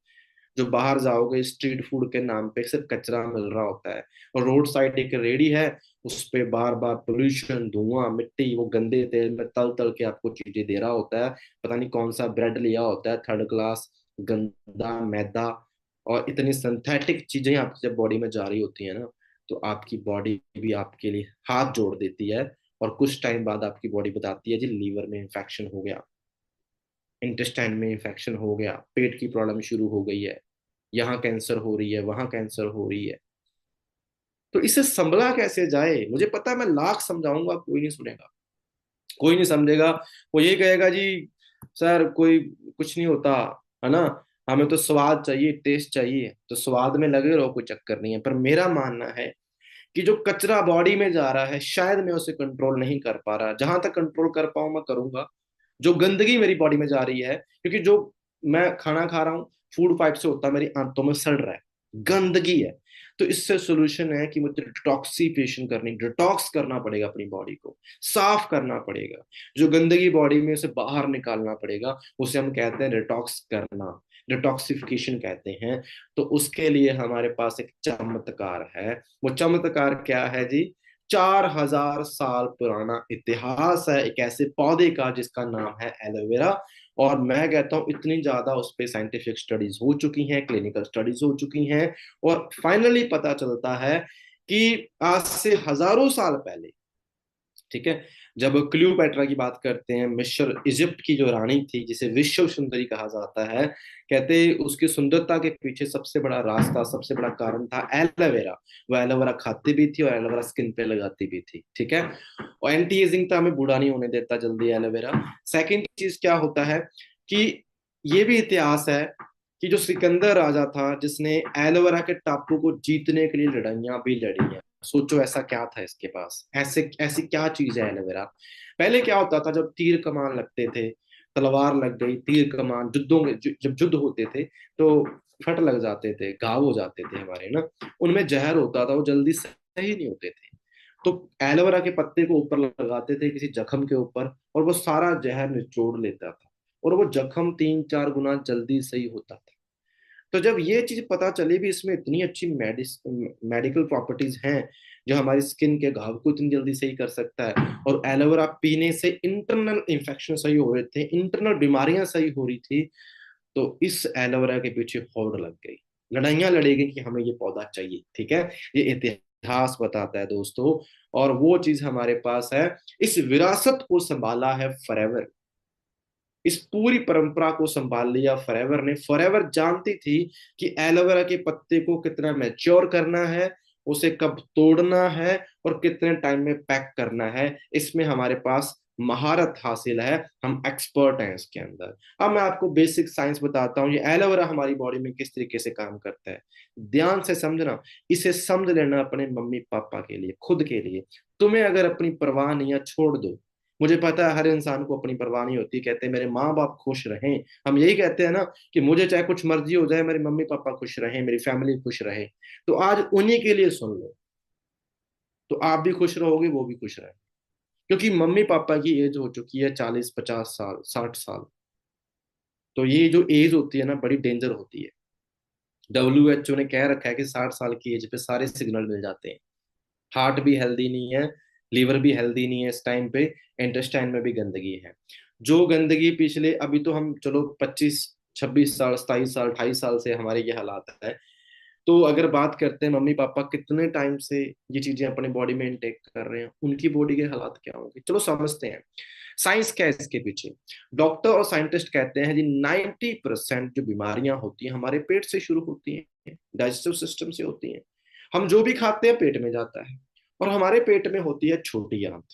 जो बाहर जाओगे स्ट्रीट फूड के नाम पे सिर्फ कचरा मिल रहा होता है, और रोड साइड एक रेडी है, उस पे बार बार पोल्यूशन, धुआं, मिट्टी, वो गंदे तेल में तल तल के आपको चीजें दे रहा होता है। पता नहीं कौन सा ब्रेड लिया होता है, थर्ड क्लास, गंदा मैदा, और इतनी सिंथेटिक चीजें आपकी जब बॉडी में जा रही होती है ना, तो आपकी बॉडी भी आपके लिए हाथ जोड़ देती है। और कुछ टाइम बाद आपकी बॉडी बताती है जी लीवर में इंफेक्शन हो गया, इंटेस्टाइन में इंफेक्शन हो गया, पेट की प्रॉब्लम शुरू हो गई है, यहाँ कैंसर हो रही है, वहां कैंसर हो रही है। तो इसे संभला कैसे जाए? मुझे पता है मैं लाख समझाऊंगा, कोई नहीं सुनेगा, कोई नहीं समझेगा। वो ये कहेगा जी सर कोई कुछ नहीं होता, है ना, हमें तो स्वाद चाहिए, टेस्ट चाहिए, तो स्वाद में लगे रहो, कोई चक्कर नहीं है। पर मेरा मानना है कि जो कचरा बॉडी में जा रहा है शायद मैं उसे कंट्रोल नहीं कर पा रहा, जहां तक कंट्रोल कर पाऊं मैं करूंगा। जो गंदगी मेरी बॉडी में जा रही है, क्योंकि जो मैं खाना खा रहा हूँ फूड पाइप से होता है, मेरी आंतों में सड़ रहा है, गंदगी है। तो इससे सोल्यूशन है कि मुझे डिटॉक्सिफिकेशन करनी, डिटॉक्स करना पड़ेगा, अपनी बॉडी को साफ करना पड़ेगा, जो गंदगी बॉडी में उसे बाहर निकालना पड़ेगा। उसे हम कहते हैं डिटॉक्स करना, डिटॉक्सिफिकेशन कहते हैं। तो उसके लिए हमारे पास एक चमत्कार है। वो चमत्कार क्या है जी? 4000 साल पुराना इतिहास है एक ऐसे पौधे का जिसका नाम है एलोवेरा। और मैं कहता हूं इतनी ज्यादा उस पर साइंटिफिक स्टडीज हो चुकी हैं, क्लिनिकल स्टडीज हो चुकी हैं, और फाइनली पता चलता है कि आज से हजारों साल पहले, ठीक है, जब क्लियोपेट्रा की बात करते हैं, मिस्र इजिप्ट की जो रानी थी जिसे विश्व सुंदरी कहा जाता है, कहते उसकी सुंदरता के पीछे सबसे बड़ा रास्ता, सबसे बड़ा कारण था एलोवेरा। वो एलोवेरा खाती भी थी और एलोवेरा स्किन पे लगाती भी थी, ठीक है। और एंटी एजिंग तो हमें बूढ़ा नहीं होने देता जल्दी एलोवेरा। सेकेंड चीज क्या होता है कि ये भी इतिहास है कि जो सिकंदर राजा था जिसने एलोवेरा के टापू को जीतने के लिए लड़ाइयां भी लड़ी हैं। सोचो ऐसा क्या था इसके पास, ऐसे ऐसी क्या चीज है एलोवेरा। पहले क्या होता था, जब तीर कमान लगते थे, तलवार लग गई, तीर कमान, युद्धों में जब युद्ध होते थे तो फट लग जाते थे, घाव हो जाते थे हमारे ना, उनमें जहर होता था, वो जल्दी सही नहीं होते थे। तो एलोवेरा के पत्ते को ऊपर लगाते थे किसी जख्म के ऊपर, और वो सारा जहर निचोड़ लेता था, और वो जख्म 3-4 गुना जल्दी सही होता था। तो जब ये चीज पता चली भी इसमें इतनी अच्छी मेडिकल प्रॉपर्टीज हैं जो हमारी स्किन के घाव को इतनी जल्दी सही कर सकता है, और एलोवेरा पीने से इंटरनल इंफेक्शन सही हो रहे थे, इंटरनल बीमारियां सही हो रही थी, तो इस एलोवेरा के पीछे होड़ लग गई, लड़ाइयां लड़ी गई कि हमें ये पौधा चाहिए, ठीक है। ये इतिहास बताता है दोस्तों, और वो चीज हमारे पास है। इस विरासत को संभाला है फॉरएवर, इस पूरी परंपरा को संभाल लिया फॉरएवर ने। फॉरएवर जानती थी कि एलोवेरा के पत्ते को कितना मैच्योर करना है, उसे कब तोड़ना है, और कितने टाइम में पैक करना है, इसमें हमारे पास महारत हासिल है, हम एक्सपर्ट हैं इसके अंदर। अब मैं आपको बेसिक साइंस बताता हूँ, ये एलोवेरा हमारी बॉडी में किस तरीके से काम करता है, ध्यान से समझना। इसे समझ लेना अपने मम्मी पापा के लिए, खुद के लिए। तुम्हें अगर अपनी परवाह नहीं है छोड़ दो। मुझे पता है हर इंसान को अपनी परवाह नहीं होती, कहते हैं मेरे माँ बाप खुश रहें, हम यही कहते हैं ना कि मुझे चाहे कुछ मर्जी हो जाए, मेरे मम्मी पापा खुश रहें, मेरी फैमिली खुश रहे। तो आज उन्हीं के लिए सुन लो, तो आप भी खुश रहोगे, वो भी खुश रहे। क्योंकि मम्मी पापा की एज हो चुकी है 40-50 साल, 60 साल। तो ये जो एज होती है ना बड़ी डेंजर होती है। WHO ने कह रखा है कि 60 साल की एज पे सारे सिग्नल मिल जाते हैं, हार्ट भी हेल्दी नहीं है, लीवर भी हेल्दी नहीं है इस टाइम पे, इंटेस्टाइन में भी गंदगी है। जो गंदगी पिछले, अभी तो हम चलो 25-26 साल, 27 साल, 28 साल से हमारे ये हालात है। तो अगर बात करते हैं मम्मी पापा कितने टाइम से ये चीजें अपने बॉडी में इंटेक कर रहे हैं, उनकी बॉडी के हालात क्या होंगे, चलो समझते हैं। साइंस क्या है इसके पीछे? डॉक्टर और साइंटिस्ट कहते हैं जी 90% जो बीमारियां होती हैं हमारे पेट से शुरू होती हैं, डाइजेस्टिव सिस्टम से होती हैं। हम जो भी खाते हैं पेट में जाता है, और हमारे पेट में होती है छोटी आंत,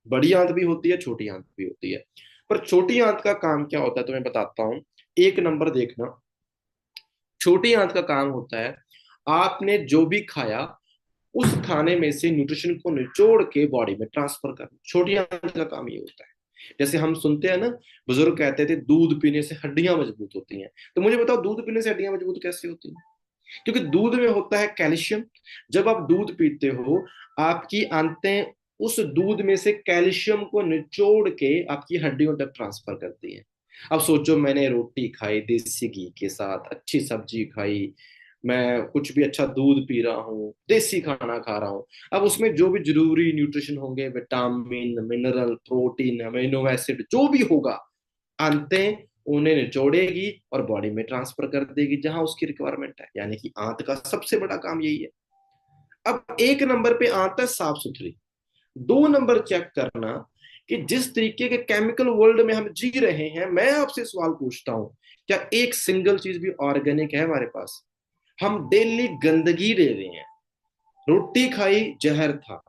बड़ी आंत भी होती है, छोटी आंत भी होती है। पर छोटी आंत का काम क्या होता है तुम्हें बताता हूं, एक नंबर देखना। छोटी आंत का काम होता है, आपने जो भी खाया उस खाने में से न्यूट्रिशन को निचोड़ के बॉडी में ट्रांसफर करना, छोटी आंत का काम ये होता है। जैसे हम सुनते हैं ना, बुजुर्ग कहते थे दूध पीने से हड्डियां मजबूत होती हैं। तो मुझे बताओ दूध पीने से हड्डियां मजबूत कैसे होती हैं? क्योंकि दूध में होता है कैल्शियम। जब आप दूध पीते हो, आपकी आंतें उस दूध में से कैल्शियम को निचोड़ के आपकी हड्डियों तक ट्रांसफर करती हैं। अब सोचो, मैंने रोटी खाई देसी घी के साथ, अच्छी सब्जी खाई, मैं कुछ भी अच्छा दूध पी रहा हूँ, देसी खाना खा रहा हूँ। अब उसमें जो भी जरूरी न्यूट्रिशन होंगे, vitamin, mineral, protein, amino acid, जो भी होगा, आंतें उन्हें निचोड़ेगी और बॉडी में ट्रांसफर कर देगी जहां उसकी रिक्वायरमेंट है। यानी कि आंत का सबसे बड़ा काम यही है। अब एक नंबर पे आंत है साफ सुथरी। दो नंबर चेक करना कि जिस तरीके के केमिकल वर्ल्ड में हम जी रहे हैं, मैं आपसे सवाल पूछता हूं, क्या एक सिंगल चीज भी ऑर्गेनिक है हमारे पास? हम डेली गंदगी ले रहे हैं। रोटी खाई, जहर था।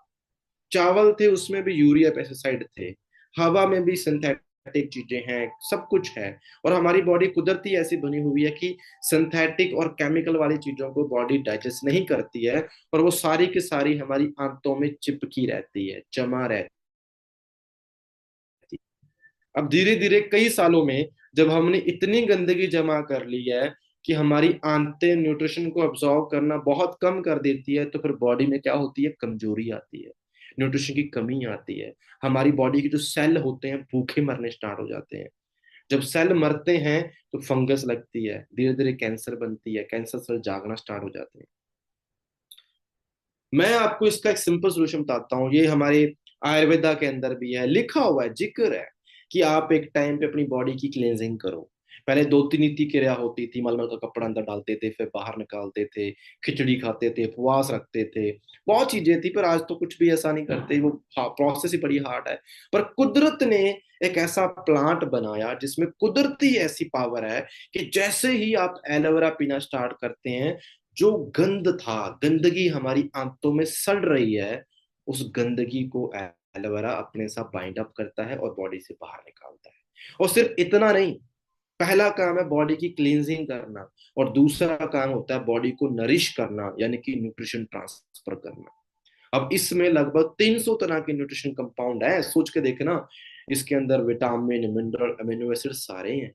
चावल थे, उसमें भी यूरिया पेस्टिसाइड थे। हवा में भी सिंथेटिक चीजें हैं, सब कुछ है। और हमारी बॉडी कुदरती ऐसी बनी हुई है कि सिंथेटिक और केमिकल वाली चीजों को बॉडी डाइजेस्ट नहीं करती है, और वो सारी की सारी हमारी आंतों में चिपकी रहती है, जमा रहती है। अब धीरे धीरे कई सालों में जब हमने इतनी गंदगी जमा कर ली है कि हमारी आंतें न्यूट्रिशन को अब्सॉर्ब करना बहुत कम कर देती है, तो फिर बॉडी में क्या होती है? कमजोरी आती है, न्यूट्रिशन की कमी आती है। हमारी बॉडी के जो सेल होते हैं भूखे मरने स्टार्ट हो जाते हैं। जब सेल मरते हैं तो फंगस लगती है, धीरे धीरे कैंसर बनती है, कैंसर सेल जागना स्टार्ट हो जाते हैं। मैं आपको इसका एक सिंपल सोल्यूशन बताता हूँ, ये हमारे आयुर्वेदा के अंदर भी है, लिखा हुआ है, जिक्र है कि आप एक टाइम पे अपनी बॉडी की क्लेंजिंग करो। पहले दो तीन नीति क्रिया होती थी, मलमल का कपड़ा अंदर डालते थे, फिर बाहर निकालते थे, खिचड़ी खाते थे, उपवास रखते थे, बहुत चीजें थी। पर आज तो कुछ भी ऐसा नहीं करते, वो प्रोसेस ही बड़ी हार्ड है। पर कुदरत ने एक ऐसा प्लांट बनाया जिसमें कुदरती ऐसी पावर है कि जैसे ही आप एलोवेरा पीना स्टार्ट करते हैं, जो गंद था, गंदगी हमारी आंतों में सड़ रही है, उस गंदगी को एलोवेरा अपने साथ बाइंड अप करता है और बॉडी से बाहर निकालता है। और सिर्फ इतना नहीं, पहला काम है बॉडी की क्लींजिंग करना, और दूसरा काम होता है बॉडी को नरिश करना, यानी कि न्यूट्रिशन ट्रांसफर करना। अब इसमें लगभग 300 तरह के न्यूट्रिशन कंपाउंड है, सोच के देखना। इसके अंदर विटामिन, मिनरल, अमीनो एसिड सारे हैं,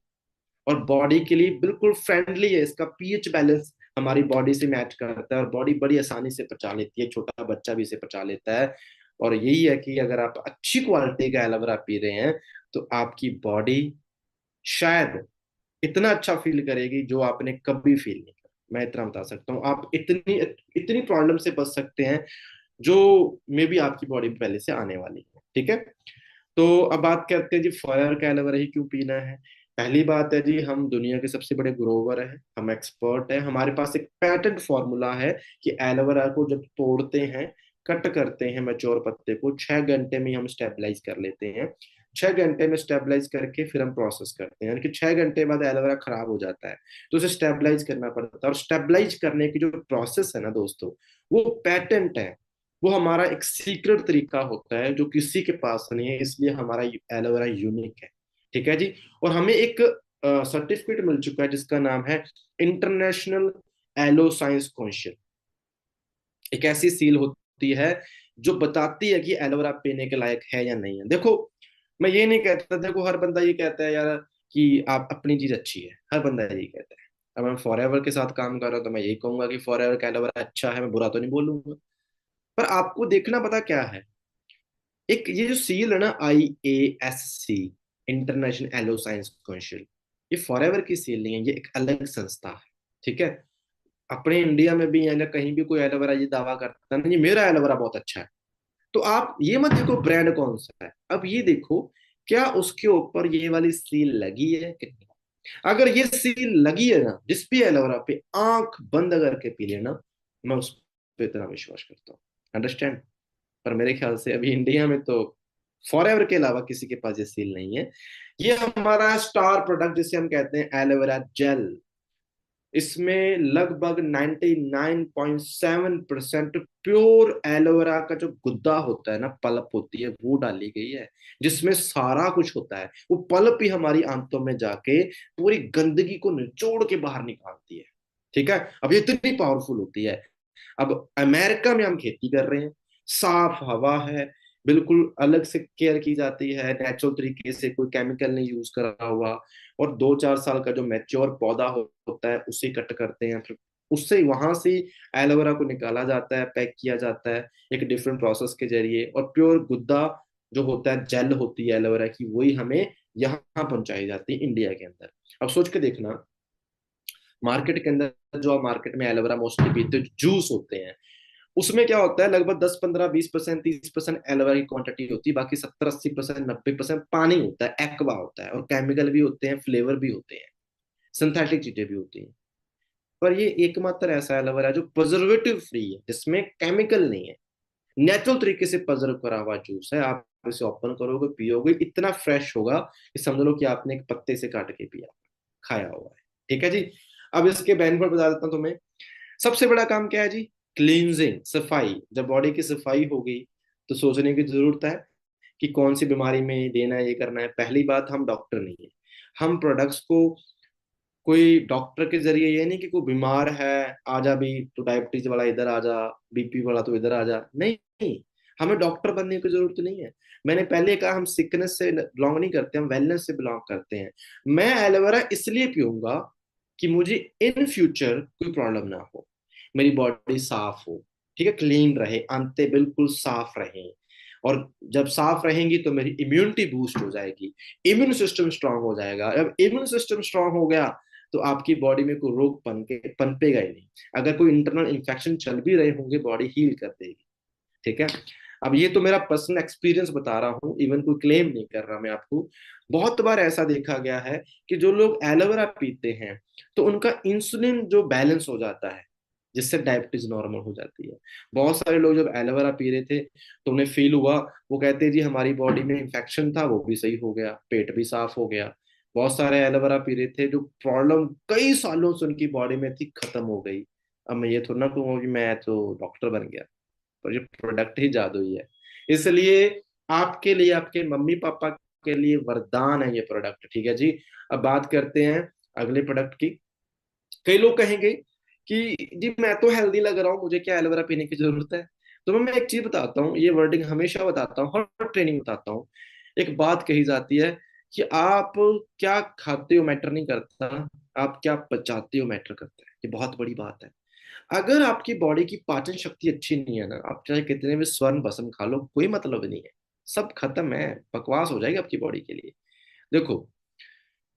और बॉडी के लिए बिल्कुल फ्रेंडली है। इसका पीएच बैलेंस हमारी बॉडी से मैच करता है, और बॉडी बड़ी आसानी से पचा लेती है, छोटा बच्चा भी इसे पचा लेता है। और यही है कि अगर आप अच्छी क्वालिटी का एलोवेरा पी रहे हैं, तो आपकी बॉडी शायद इतना अच्छा फील करेगी जो आपने कभी फील नहीं किया। मैं इतना बता सकता हूँ, आप इतनी इतनी प्रॉब्लम से बच सकते हैं जो मे बी आपकी बॉडी में पहले से आने वाली है। ठीक है, तो अब बात करते हैं जी, फॉयर का एलोवेरा ही क्यों पीना है। पहली बात है जी, हम दुनिया के सबसे बड़े ग्रोवर हैं, हम एक्सपर्ट हैं, हमारे पास एक पैटेंट फॉर्मूला है कि एलोवेरा को जब तोड़ते हैं, कट करते हैं मैच्योर पत्ते को, 6 घंटे में हम स्टेबलाइज कर लेते हैं। 6 घंटे में स्टेबलाइज करके फिर हम प्रोसेस करते हैं, यानी कि 6 घंटे बाद एलोवेरा खराब हो जाता है, तो उसे स्टेबलाइज करना पड़ता है। और स्टेबलाइज करने की जो प्रोसेस है ना दोस्तों, वो पैटेंट है। वो हमारा एक सीक्रेट तरीका होता है जो किसी के पास नहीं है, इसलिए हमारा एलोवेरा यूनिक है। ठीक है जी। और हमें एक सर्टिफिकेट मिल चुका है जिसका नाम है इंटरनेशनल एलो साइंस कौंसिल। एक ऐसी सील होती है जो बताती है कि एलोवेरा पीने के लायक है या नहीं है। देखो, मैं ये नहीं कहता, देखो हर बंदा ये कहता है यार कि आप अपनी चीज अच्छी है, हर बंदा यही कहता है। अब मैं फॉरएवर के साथ काम कर रहा हूँ तो मैं यही कहूंगा कि फॉरएवर का एलोवेरा अच्छा है, मैं बुरा तो नहीं बोलूंगा। पर आपको देखना पता क्या है, एक ये जो सील है ना, IASC, international aloe science council, ये फॉरएवर की सील नहीं है, ये एक अलग संस्था है। ठीक है, अपने इंडिया में भी या ना कहीं भी कोई एलोवेरा ये दावा करता है ना, ये मेरा एलोवेरा बहुत अच्छा है, तो आप ये मत देखो ब्रांड कौन सा है, अब ये देखो क्या उसके ऊपर ये वाली सील लगी है कि नहीं। अगर ये सील लगी है ना, जिस भी एलोवेरा पे, आंख बंद करके पी लेना, मैं उस पर इतना विश्वास करता हूँ। अंडरस्टैंड? पर मेरे ख्याल से अभी इंडिया में तो फॉरएवर के अलावा किसी के पास ये सील नहीं है। ये हमारा स्टार प्रोडक्ट जिसे हम कहते हैं एलोवेरा जेल, इसमें लगभग 99.7% प्योर एलोवेरा का जो गुद्दा होता है ना, पल्प होती है, वो डाली गई है, जिसमें सारा कुछ होता है। वो पल्प ही हमारी आंतों में जाके पूरी गंदगी को निचोड़ के बाहर निकालती है। ठीक है, अब ये इतनी पावरफुल होती है। अब अमेरिका में हम खेती कर रहे हैं, साफ हवा है, बिल्कुल अलग से केयर की जाती है, नेचुरल तरीके से, कोई केमिकल नहीं यूज करा हुआ। और 2-4 साल का जो मैच्योर पौधा होता है उसे कट करते हैं, फिर उससे वहां से एलोवेरा को निकाला जाता है, पैक किया जाता है एक डिफरेंट प्रोसेस के जरिए, और प्योर गुद्दा जो होता है, जेल होती है एलोवेरा की, वही हमें यहाँ पहुंचाई जाती है इंडिया के अंदर। अब सोच के देखना, मार्केट के अंदर जो आप मार्केट में एलोवेरा मोस्टली पीते हो, जूस होते हैं, उसमें क्या होता है, लगभग 10 15 20% 30% एलोवेरा की क्वांटिटी होती है, बाकी 70 80% 90% पानी होता है, एक्वा होता है, और केमिकल भी होते हैं, फ्लेवर भी होते हैं, सिंथेटिक चीजें भी होती हैं। पर ये एकमात्र ऐसा एलोवेरा है जो प्रिजर्वेटिव फ्री है, जिसमें केमिकल नहीं है, नेचुरल तरीके से प्रिजर्व करा हुआ जूस है। आप इसे ओपन करोगे, पियोगे, इतना फ्रेश होगा कि समझ लो कि आपने एक पत्ते से काट के पिया, खाया हुआ है। ठीक है जी। अब इसके बेनिफिट बता देता हूँ तुम्हें। सबसे बड़ा काम क्या है जी? क्लींजिंग, सफाई। जब बॉडी की सफाई हो गई तो सोचने की जरूरत है कि कौन सी बीमारी में देना है, ये करना है। पहली बात, हम डॉक्टर नहीं है, हम प्रोडक्ट्स को कोई डॉक्टर के जरिए, ये नहीं कि कोई बीमार है, आजा भी तो डायबिटीज वाला इधर आ जा, बीपी वाला तो इधर आ जा, नहीं नहीं। हमें डॉक्टर बनने की जरूरत नहीं है। मैंने पहले कहा, हम सिकनेस से बिलोंग नहीं करते, हम वेलनेस से बिलोंग करते हैं। मैं एलोवेरा इसलिए पीऊंगा कि मुझे इन फ्यूचर कोई प्रॉब्लम ना हो, मेरी बॉडी साफ हो, ठीक है, क्लीन रहे, अंते बिल्कुल साफ रहे। और जब साफ रहेंगी तो मेरी इम्यूनिटी बूस्ट हो जाएगी, इम्यून सिस्टम स्ट्रांग हो जाएगा। जब इम्यून सिस्टम स्ट्रांग हो गया तो आपकी बॉडी में कोई रोग पनपेगा ही नहीं। अगर कोई इंटरनल इन्फेक्शन चल भी रहे होंगे, बॉडी हील कर देगी। ठीक है। अब ये तो मेरा पर्सनल एक्सपीरियंस बता रहा हूँ, इवन कोई क्लेम नहीं कर रहा मैं आपको। बहुत बार ऐसा देखा गया है कि जो लोग एलोवेरा पीते हैं तो उनका इंसुलिन जो बैलेंस हो जाता है, जिससे डायबिटीज नॉर्मल हो जाती है। बहुत सारे लोग जब एलोवेरा पी रहे थे तो उन्हें फील हुआ, वो कहते हैं जी हमारी बॉडी में इंफेक्शन था, वो भी सही हो गया, पेट भी साफ हो गया। बहुत सारे एलोवेरा पी रहे थे, जो प्रॉब्लम कई सालों से उनकी बॉडी में थी, खत्म हो गई। अब मैं ये थोड़ा ना कहूँगा कि मैं तो डॉक्टर बन गया, पर ये प्रोडक्ट ही जादुई है। इसलिए आपके लिए, आपके मम्मी पापा के लिए वरदान है ये प्रोडक्ट। ठीक है जी। अब बात करते हैं अगले प्रोडक्ट की। कई लोग कहेंगे कि जी मैं तो हेल्दी लग रहा हूँ, मुझे क्या एलोवेरा पीने की जरूरत है? तो मैं एक चीज बताता हूँ, ये वर्डिंग हमेशा बताता हूँ, हर ट्रेनिंग बताता हूँ। एक बात कही जाती है कि आप क्या खाते हो मैटर नहीं करता, आप क्या पचाते हो मैटर करता है। ये बहुत बड़ी बात है। अगर आपकी बॉडी की पाचन शक्ति अच्छी नहीं है ना, आप चाहे कितने भी स्वर्ण भस्म खा लो, कोई मतलब नहीं है, सब खत्म है, बकवास हो जाएगी आपकी बॉडी के लिए। देखो,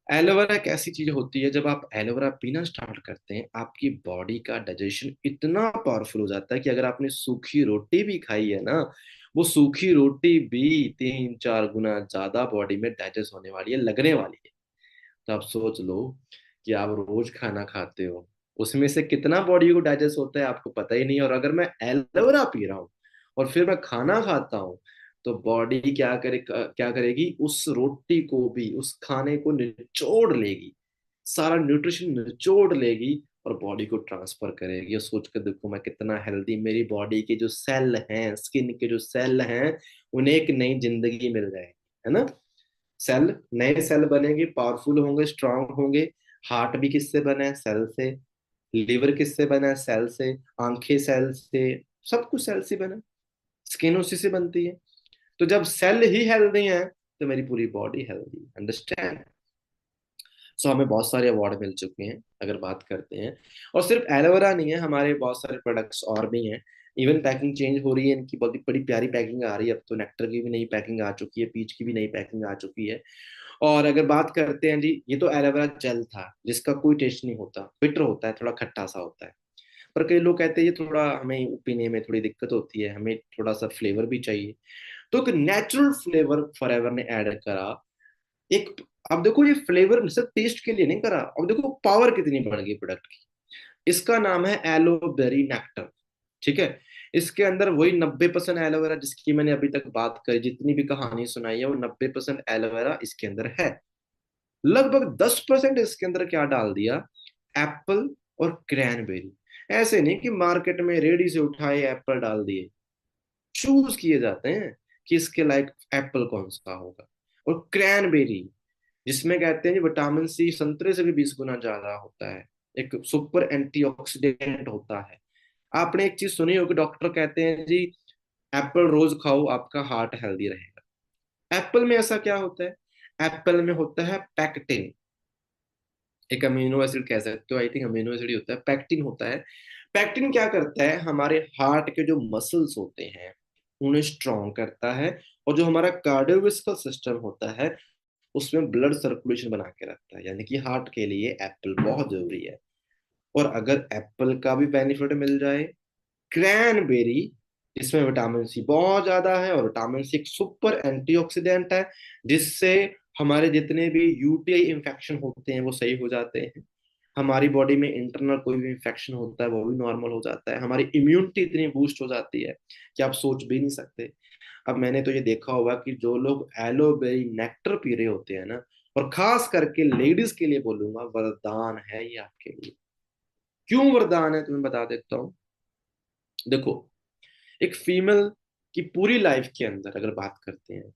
एलोवेरा एक ऐसी चीज होती है, जब आप एलोवेरा पीना स्टार्ट करते हैं, आपकी बॉडी का डाइजेशन इतना पावरफुल हो जाता है कि अगर आपने सूखी रोटी भी खाई है ना, वो सूखी रोटी भी 3 4 गुना ज्यादा बॉडी में डाइजेस्ट होने वाली है, लगने वाली है। तो आप सोच लो कि आप रोज खाना खाते हो, उसमें से कितना बॉडी को डाइजेस्ट होता है आपको पता ही नहीं है। और अगर मैं एलोवेरा पी रहा हूँ और फिर मैं खाना खाता हूँ, तो बॉडी क्या करेगी, उस रोटी को भी, उस खाने को निचोड़ लेगी, सारा न्यूट्रिशन निचोड़ लेगी और बॉडी को ट्रांसफर करेगी। और सोच कर देखो मैं कितना हेल्दी, मेरी बॉडी के जो सेल हैं, स्किन के जो सेल हैं, उन्हें एक नई जिंदगी मिल जाएगी, है ना। सेल, नए सेल बनेंगे, पावरफुल होंगे, स्ट्रांग होंगे। हार्ट भी किससे बना है? सेल से। लिवर किससे बना है? सेल से। आंखें सेल से। सब कुछ सेल से बना है। स्किन उसी से बनती है। तो जब सेल ही हेल्दी है तो मेरी पूरी बॉडी हेल्दी, अंडरस्टैंड। सो हमें बहुत सारे अवार्ड मिल चुके हैं अगर बात करते हैं। और सिर्फ एलोवेरा नहीं है, हमारे बहुत सारे प्रोडक्ट्स और भी हैं। इवन पैकिंग चेंज हो रही है, इनकी बहुत बड़ी प्यारी पैकिंग आ रही है। अब तो नेक्टर की भी नई पैकिंग आ चुकी है, पीच की भी नई पैकिंग आ चुकी है। और अगर बात करते हैं जी, ये तो एलोवेरा जेल था जिसका कोई टेस्ट नहीं होता, बिटर होता है, थोड़ा खट्टा सा होता है। पर कई लोग कहते हैं ये थोड़ा हमें पीने में थोड़ी दिक्कत होती है, हमें थोड़ा सा फ्लेवर भी चाहिए। तो एक नेचुरल फ्लेवर फॉरएवर ने ऐड करा। एक, अब देखो ये फ्लेवर सिर्फ टेस्ट के लिए नहीं करा, अब देखो पावर कितनी बढ़ गई प्रोडक्ट की। इसका नाम है एलोबेरी नेक्टर। ठीक है। इसके अंदर वही 90% एलोवेरा जिसकी मैंने अभी तक बात करी, जितनी भी कहानी सुनाई है, वो 90% एलोवेरा इसके अंदर है। लगभग 10% इसके अंदर क्या डाल दिया? एप्पल और क्रैनबेरी। ऐसे नहीं कि मार्केट में रेडी से उठाए एप्पल डाल दिए, चूज किए जाते हैं कि इसके लायक एप्पल कौन सा होगा। और क्रैनबेरी, जिसमें कहते हैं विटामिन सी संतरे से भी 20 गुना ज्यादा होता है, एक सुपर एंटीऑक्सीडेंट होता है। आपने एक चीज सुनी होगी, डॉक्टर कहते हैं जी एप्पल रोज खाओ, आपका हार्ट हेल्दी रहेगा। एप्पल में ऐसा क्या होता है? एप्पल में होता है पैक्टिन, एक अमीनो एसिड कह सकते हो, आई थिंक अमीनो एसिड ही होता है, पैक्टिन होता है। पैक्टिन क्या करता है? हमारे हार्ट के जो मसल्स होते हैं उन्हें स्ट्रॉन्ग करता है, और जो हमारा कार्डियोवास्कुलर सिस्टम होता है उसमें ब्लड सर्कुलेशन बना के रखता है, यानी कि हार्ट के लिए एप्पल बहुत जरूरी है। और अगर एप्पल का भी बेनिफिट मिल जाए, क्रैनबेरी, इसमें विटामिन सी बहुत ज्यादा है, और विटामिन सी एक सुपर एंटीऑक्सीडेंट है, जिससे हमारे जितने भी यूटीआई इन्फेक्शन होते हैं वो सही हो जाते हैं। हमारी बॉडी में इंटरनल कोई भी इन्फेक्शन होता है वो भी नॉर्मल हो जाता है। हमारी इम्यूनिटी इतनी बूस्ट हो जाती है कि आप सोच भी नहीं सकते। अब मैंने तो ये देखा होगा कि जो लोग एलोवेरी नेक्टर पी रहे होते हैं ना, और खास करके लेडीज के लिए बोलूंगा, वरदान है ये आपके लिए। क्यों वरदान है तुम्हें बता देता हूँ। देखो, एक फीमेल की पूरी लाइफ के अंदर अगर बात करते हैं,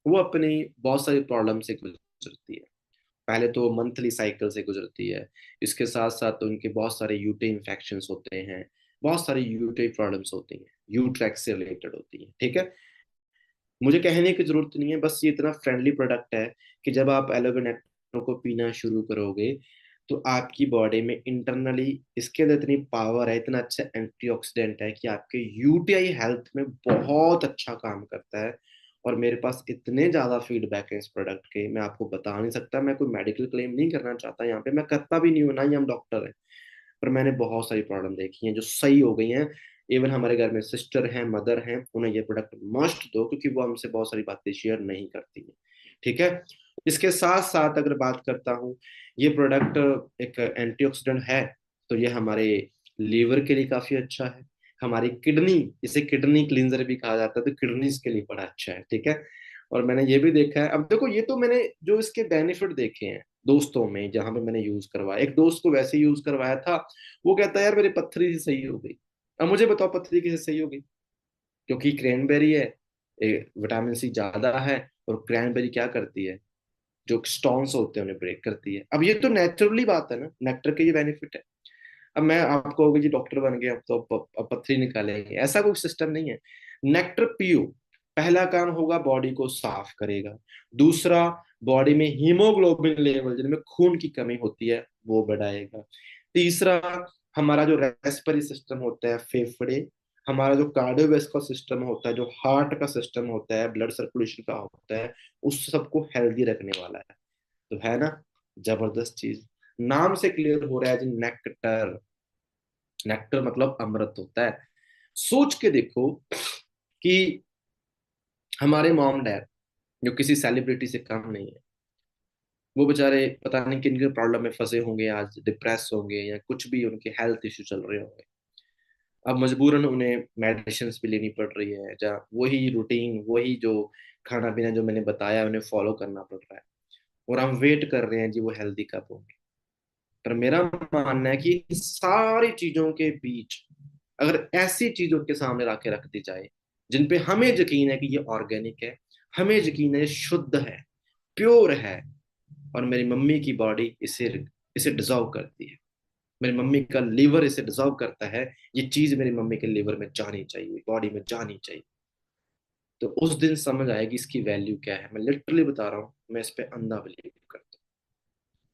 वो अपनी बहुत सारी प्रॉब्लम से गुजरती है। पहले तो मंथली साइकिल से गुजरती है, इसके साथ साथ उनके बहुत सारे यूटी इन्फेक्शंस होते हैं, बहुत सारी यूटी प्रॉब्लम्स होती हैं, यूट्रैक्स से रिलेटेड होती हैं, ठीक है। मुझे कहने की जरूरत नहीं है, बस ये इतना फ्रेंडली प्रोडक्ट है कि जब आप एलोवेरा को पीना शुरू करोगे तो आपकी बॉडी में इंटरनली इसके अंदर इतनी पावर है, इतना अच्छा एंटीऑक्सीडेंट है कि आपके यूटीआई हेल्थ में बहुत अच्छा काम करता है। और मेरे पास इतने ज्यादा फीडबैक है इस प्रोडक्ट के, मैं आपको बता नहीं सकता। मैं कोई मेडिकल क्लेम नहीं करना चाहता यहाँ पे, मैं करता भी नहीं हूँ, ना ही हम डॉक्टर हैं। पर मैंने बहुत सारी प्रॉब्लम देखी हैं जो सही हो गई हैं। इवन हमारे घर में सिस्टर हैं, मदर हैं, उन्हें ये प्रोडक्ट मस्ट दो, क्योंकि वो हमसे बहुत सारी बातें शेयर नहीं करती हैं, ठीक है। इसके साथ साथ अगर बात करता हूँ, ये प्रोडक्ट एक एंटीऑक्सीडेंट है, तो ये हमारे लीवर के लिए काफी अच्छा है। हमारी किडनी, इसे किडनी क्लींजर भी कहा जाता है, तो किडनीज के लिए बड़ा अच्छा है, ठीक है। और मैंने ये भी देखा है, अब देखो ये तो मैंने जो इसके बेनिफिट देखे हैं दोस्तों में जहां पे मैंने यूज करवाया, एक दोस्त को वैसे यूज करवाया था, वो कहता है यार मेरी पत्थरी से सही हो गई। अब मुझे बताओ पत्थरी कैसे सही हो गई? क्योंकि क्रैनबेरी है, विटामिन सी ज्यादा है, और क्रैनबेरी क्या करती है, जो स्टोन्स होते हैं उन्हें ब्रेक करती है। अब ये तो नेचुरली बात है ना, नेक्टर के ये बेनिफिट है। अब मैं आपको कहोगे जी डॉक्टर बन गए अब तो अब पत्थरी निकालेंगे, ऐसा कोई सिस्टम नहीं है। नेक्टर पियो, पहला काम होगा बॉडी को साफ करेगा। दूसरा, बॉडी में हीमोग्लोबिन लेवल, जिनमें खून की कमी होती है, वो बढ़ाएगा। तीसरा, हमारा जो रेस्पिरेटरी सिस्टम होता है, फेफड़े, हमारा जो कार्डियोवैस्कुलर सिस्टम होता है, जो हार्ट का सिस्टम होता है, ब्लड सर्कुलेशन का होता है, उस सबको हेल्दी रखने वाला है। तो है ना जबरदस्त चीज। नाम से क्लियर हो रहा है जी, नेक्टर। नेक्टर मतलब अमृत होता है। सोच के देखो कि हमारे मॉम डैड, जो किसी सेलिब्रिटी से कम नहीं है, वो बेचारे पता नहीं किन किन प्रॉब्लम में फंसे होंगे, आज डिप्रेस होंगे या कुछ भी उनके हेल्थ इश्यू चल रहे होंगे। अब मजबूरन उन्हें मेडिसिन भी लेनी पड़ रही है, जहाँ वही रूटीन, वही जो खाना पीना जो मैंने बताया उन्हें फॉलो करना पड़ रहा है। और हम वेट कर रहे हैं जी वो हेल्दी कब होंगे। पर मेरा मानना है कि इन सारी चीजों के बीच अगर ऐसी चीज उनके सामने ला के रख दी जाए जिन पे हमें यकीन है कि ये ऑर्गेनिक है, हमें यकीन है ये शुद्ध है, प्योर है, और मेरी मम्मी की बॉडी इसे इसे डिजर्व करती है, मेरी मम्मी का लीवर इसे डिजर्व करता है, ये चीज मेरी मम्मी के लीवर में जानी चाहिए, बॉडी में जानी चाहिए, तो उस दिन समझ आएगी इसकी वैल्यू क्या है। मैं लिटरली बता रहा हूँ, मैं इस पे अंधा बिलीव करता हूँ।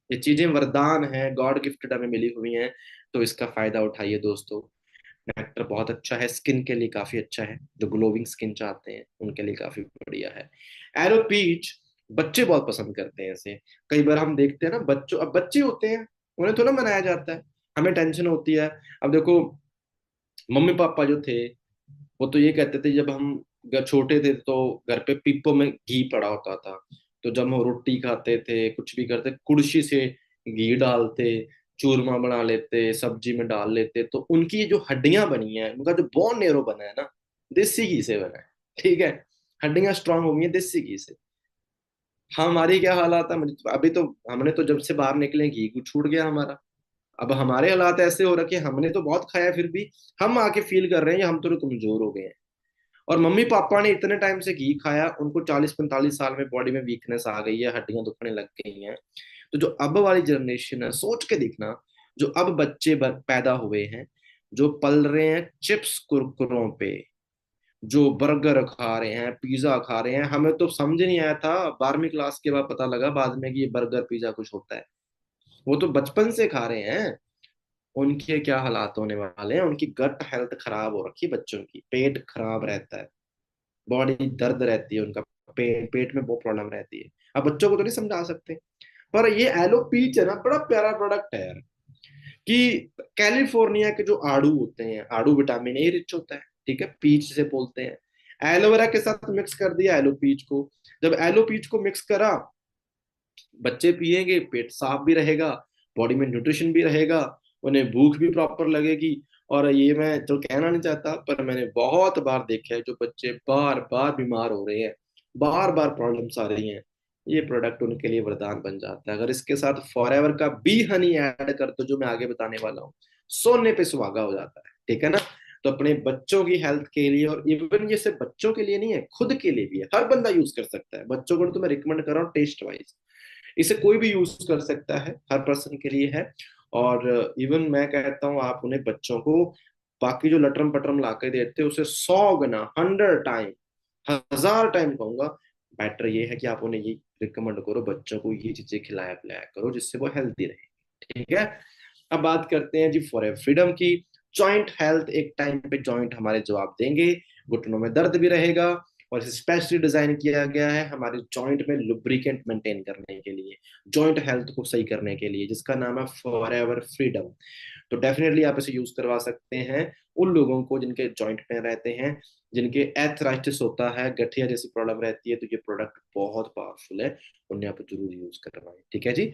ये चीजें वरदान है, गॉड गिफ्टेड हमें मिली हुई हैं, तो इसका फायदा उठाइए दोस्तों। नेक्टर बहुत अच्छा है, स्किन के लिए काफी अच्छा है, जो ग्लोविंग स्किन चाहते हैं उनके लिए काफी बढ़िया है। एरो पीच, बच्चे बहुत पसंद करते हैं इसे। कई बार हम देखते हैं ना, बच्चों, अब बच्चे होते हैं, उन्हें थोड़ा मनाया जाता है, हमें टेंशन होती है। अब देखो, मम्मी पापा जो थे वो तो ये कहते थे, जब हम छोटे थे तो घर पे पीपो में घी पड़ा होता था, तो जब हम रोटी खाते थे, कुछ भी करते, कुड़शी से घी डालते, चूरमा बना लेते, सब्जी में डाल लेते, तो उनकी जो हड्डियां बनी है, उनका जो बोन नेरो बना है ना, देसी घी से बना है, ठीक है। हड्डियां स्ट्रांग हो गई हैं देसी घी से। हमारी क्या हालात है, अभी तो हमने तो जब से बाहर निकले घी को छूट गया हमारा। अब हमारे हालात ऐसे हो रखे, हमने तो बहुत खाया फिर भी हम आके फील कर रहे हैं कि हम तो कमजोर हो गए हैं। और मम्मी पापा ने इतने टाइम से घी खाया, उनको 40-45 साल में बॉडी में वीकनेस आ गई है, हड्डियां दुखने लग गई हैं। तो जो अब वाली जनरेशन है, सोच के देखना, जो अब बच्चे पैदा हुए हैं, जो पल रहे हैं चिप्स कुरकुरों पे, जो बर्गर खा रहे हैं, पिज्जा खा रहे हैं, हमें तो समझ नहीं आया था, 12वीं क्लास के बाद पता लगा बाद में कि ये बर्गर पिज्जा कुछ होता है। वो तो बचपन से खा रहे हैं। उनके क्या हालात होने वाले हैं, उनकी गट हेल्थ खराब हो रखी है, बच्चों की पेट खराब रहता है, बॉडी दर्द रहती है, उनका पेट में बहुत प्रॉब्लम रहती है। अब बच्चों को तो नहीं समझा सकते, पर ये एलो पीच है ना, बड़ा प्यारा प्रोडक्ट है यार। कि कैलिफोर्निया के जो आड़ू होते हैं, आड़ू विटामिन ए रिच होता है, ठीक है, पीच से बोलते हैं, एलोवेरा के साथ मिक्स कर दिया एलो पीच को। जब एलो पीच को मिक्स करा, बच्चे पिएंगे, पेट साफ भी रहेगा, बॉडी में न्यूट्रिशन भी रहेगा, उन्हें भूख भी प्रॉपर लगेगी। और ये मैं जो कहना नहीं चाहता, पर मैंने बहुत बार देखा है जो बच्चे बार बार बीमार हो रहे हैं, बार बार प्रॉब्लम्स आ रही हैं, ये प्रोडक्ट उनके लिए वरदान बन जाता है। अगर इसके साथ फॉरएवर का बी हनी ऐड कर दो, जो मैं आगे बताने वाला हूँ, सोने पे सुहागा हो जाता है, ठीक है ना। तो अपने बच्चों की हेल्थ के लिए, और इवन ये सिर्फ बच्चों के लिए नहीं है, खुद के लिए भी है, हर बंदा यूज कर सकता है। बच्चों को तो मैं रिकमेंड कर रहा हूँ टेस्ट वाइज, इसे कोई भी यूज कर सकता है, हर पर्सन के लिए है। और इवन मैं कहता हूँ आप उन्हें बच्चों को बाकी जो लटरम पटरम ला के देते हैं उसे 100 गुना, 100 टाइम, 1000 टाइम कहूंगा, बेटर ये है कि आप उन्हें ये रिकमेंड करो, बच्चों को ये चीजें खिलाया पिलाया करो जिससे वो हेल्थी रहे, ठीक है। अब बात करते हैं जी फॉर फ्रीडम की। जॉइंट हेल्थ, एक टाइम पे जॉइंट हमारे जवाब देंगे, घुटनों में दर्द भी रहेगा, और इसे स्पेशली डिजाइन किया गया है हमारे जॉइंट में लुब्रिकेंट मेंटेन करने के लिए, जॉइंट हेल्थ को सही करने के लिए, जिसका नाम है फॉरएवर फ्रीडम। तो डेफिनेटली आप इसे यूज करवा सकते हैं उन लोगों को जिनके जॉइंट में रहते हैं, जिनके एथराइटिस होता है, गठिया जैसी प्रॉब्लम रहती है, तो ये प्रोडक्ट बहुत पावरफुल है, उन्हें आप जरूर यूज करवाएं, ठीक है जी।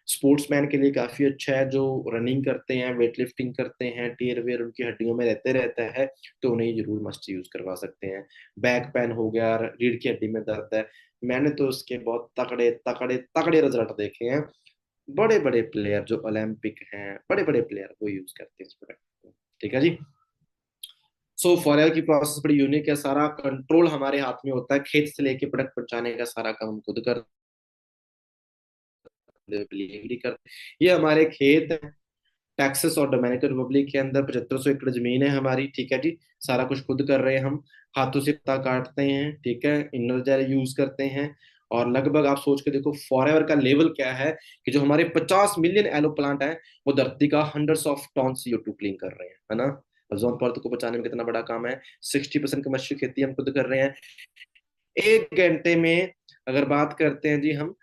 स्पोर्ट्समैन के लिए काफी अच्छा है, जो रनिंग करते हैं, वेट लिफ्टिंग करते हैं, टीयर वेयर उनकी हड्डियों में रहते रहता है, तो उन्हें जरूर मस्ट यूज करवा सकते हैं। बैक पेन हो गया, रीढ़ की हड्डी में दर्द है, मैंने तो उसके बहुत तगड़े तगड़े तगड़े रिजल्ट देखे हैं। बड़े बड़े प्लेयर जो ओलंपिक हैं, बड़े बड़े प्लेयर वो यूज करते हैं इस प्रोडक्ट को, ठीक है जी। सो फॉरएवर की प्रोसेस बड़ी यूनिक है, सारा कंट्रोल हमारे हाथ में होता है, खेत से लेके प्रोडक्ट पहुंचाने का सारा काम हम खुद करते हैं, डिलीवरी करते हैं। ये हमारे खेत हैं, टेक्सास और डोमिनिकन रिपब्लिक के अंदर 7500 एकड़ जमीन है हमारी, ठीक है जी। सारा कुछ खुद कर रहे हैं हम, हाथों से पत्ता काटते हैं, ठीक है, इनर जेल यूज करते हैं। और लगभग आप सोच के देखो फॉरएवर का लेवल क्या है, कि जो हमारे 50 मिलियन एलो प्लांट है, वो धरती का 100 ऑफ टन CO2 क्लीन कर रहे हैं, है ना। ओजोन परत को बचाने में कितना बड़ा काम है। 60% कमर्शियल खेती हम खुद कर रहे हैं। 1 घंटे में अगर बात करते हैं जी हम,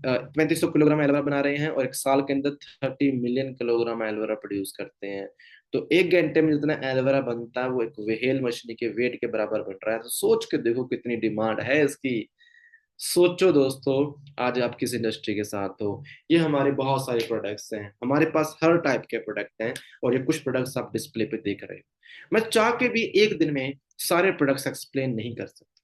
3500 किलोग्राम एलोवेरा बना रहे हैं, और एक साल के अंदर 30 मिलियन किलोग्राम एलोवेरा प्रोड्यूस करते हैं। तो 1 घंटे में जितना एलोवेरा बनता है वो एक व्हेल मछली के वेट के बराबर बन रहा है। तो सोच के देखो कितनी डिमांड है इसकी। सोचो दोस्तों, आज आप किस इंडस्ट्री के साथ हो। ये हमारे बहुत सारे प्रोडक्ट्स हैं, हमारे पास हर टाइप के प्रोडक्ट हैं, और ये कुछ प्रोडक्ट्स आप डिस्प्ले पे देख रहे हो। मैं चाह के भी एक दिन में सारे प्रोडक्ट्स एक्सप्लेन नहीं कर सकता।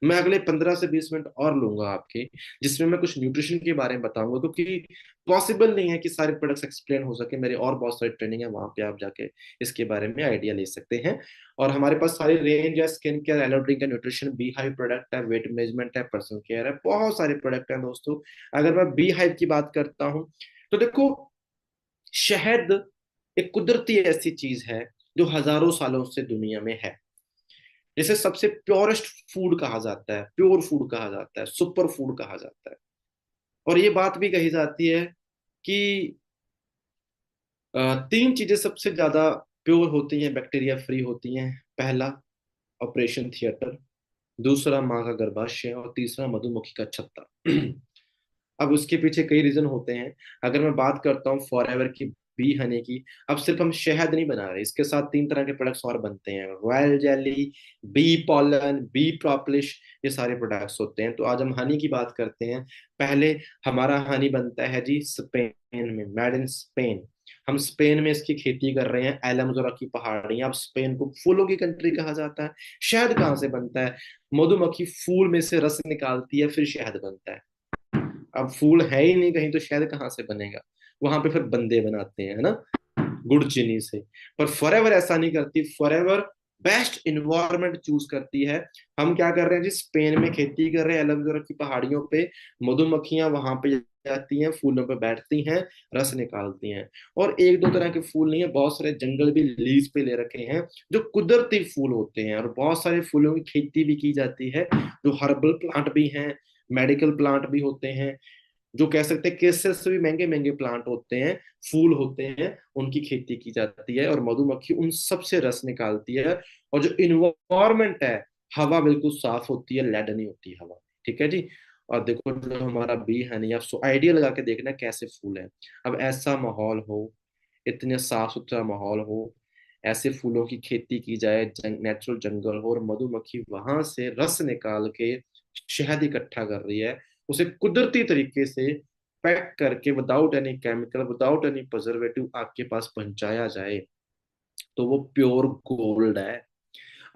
मैं अगले 15 से 20 मिनट और लूंगा आपके, जिसमें मैं कुछ न्यूट्रिशन के बारे में बताऊंगा, क्योंकि पॉसिबल नहीं है कि सारे प्रोडक्ट्स एक्सप्लेन हो सके। मेरे और बहुत सारी ट्रेनिंग है, वहां पे आप जाके इसके बारे में आइडिया ले सकते हैं। और हमारे पास सारी रेंज है, स्किन केयर, एलर्जी का, न्यूट्रिशन, बी हाइव प्रोडक्ट है, वेट मैनेजमेंट है, पर्सनल केयर है, बहुत सारे प्रोडक्ट हैं दोस्तों। अगर मैं बी हाइव की बात करता हूँ, तो देखो, शहद एक कुदरती ऐसी चीज है जो हजारों सालों से दुनिया में है। जिसे सबसे प्योरेस्ट फूड कहा जाता है, प्योर फूड कहा जाता है, सुपर फूड कहा जाता है। और ये बात भी कही जाती है कि 3 चीजें सबसे ज्यादा प्योर होती हैं, बैक्टीरिया फ्री होती हैं। पहला, ऑपरेशन थिएटर, दूसरा माँ का गर्भाशय, और तीसरा मधुमक्खी का छत्ता। अब उसके पीछे कई रीजन होते हैं। अगर मैं बात करता हूँ फॉरएवर की बी हनी की, अब सिर्फ हम शहद नहीं बना रहे, इसके साथ 3 तरह के प्रोडक्ट्स और बनते हैं, royal jelly, bee pollen, bee propolis, ये सारे प्रोडक्ट्स होते हैं। तो आज हम हनी की बात करते हैं। पहले हमारा हनी बनता है जी स्पेन में, मेड इन स्पेन। हम स्पेन में इसकी खेती कर रहे हैं, एलमजोरा की पहाड़ियां। अब स्पेन को फूलों की कंट्री कहा जाता है। शहद कहाँ से बनता है? मधुमक्खी फूल में से रस निकालती है, फिर शहद बनता है। अब फूल है ही नहीं कहीं, तो शहद कहाँ से बनेगा? वहां पे फिर बंदे बनाते हैं, है ना, गुड़ चीनी से। पर फॉरएवर ऐसा नहीं करती, फॉरएवर बेस्ट इन्वायरमेंट चूज करती है। हम क्या कर रहे हैं जी, स्पेन में खेती कर रहे हैं, एलोवेरा की पहाड़ियों पे। मधुमक्खियां वहां पे जाती हैं, फूलों पे बैठती हैं, रस निकालती हैं। और एक दो तरह के फूल नहीं है, बहुत सारे जंगल भी लीज पे ले रखे हैं, जो कुदरती फूल होते हैं। और बहुत सारे फूलों की खेती भी की जाती है, जो हर्बल प्लांट भी हैं, मेडिकल प्लांट भी होते हैं, जो कह सकते हैं केसर से भी महंगे महंगे प्लांट होते हैं, फूल होते हैं, उनकी खेती की जाती है। और मधुमक्खी उन सब से रस निकालती है। और जो इन्वायरमेंट है, हवा बिल्कुल साफ होती है, लेड नहीं होती हवा, ठीक है जी। और देखो जो हमारा बी हनी, आप आइडिया लगा के देखना कैसे फूल है। अब ऐसा माहौल हो, इतने साफ सुथरा माहौल हो, ऐसे फूलों की खेती की जाए, नेचुरल जंगल हो, और मधुमक्खी वहां से रस निकाल के शहद इकट्ठा कर रही है, उसे कुदरती तरीके से पैक करके without any chemical, without any preservative आपके पास पहुंचाया जाए, तो वो प्योर गोल्ड है।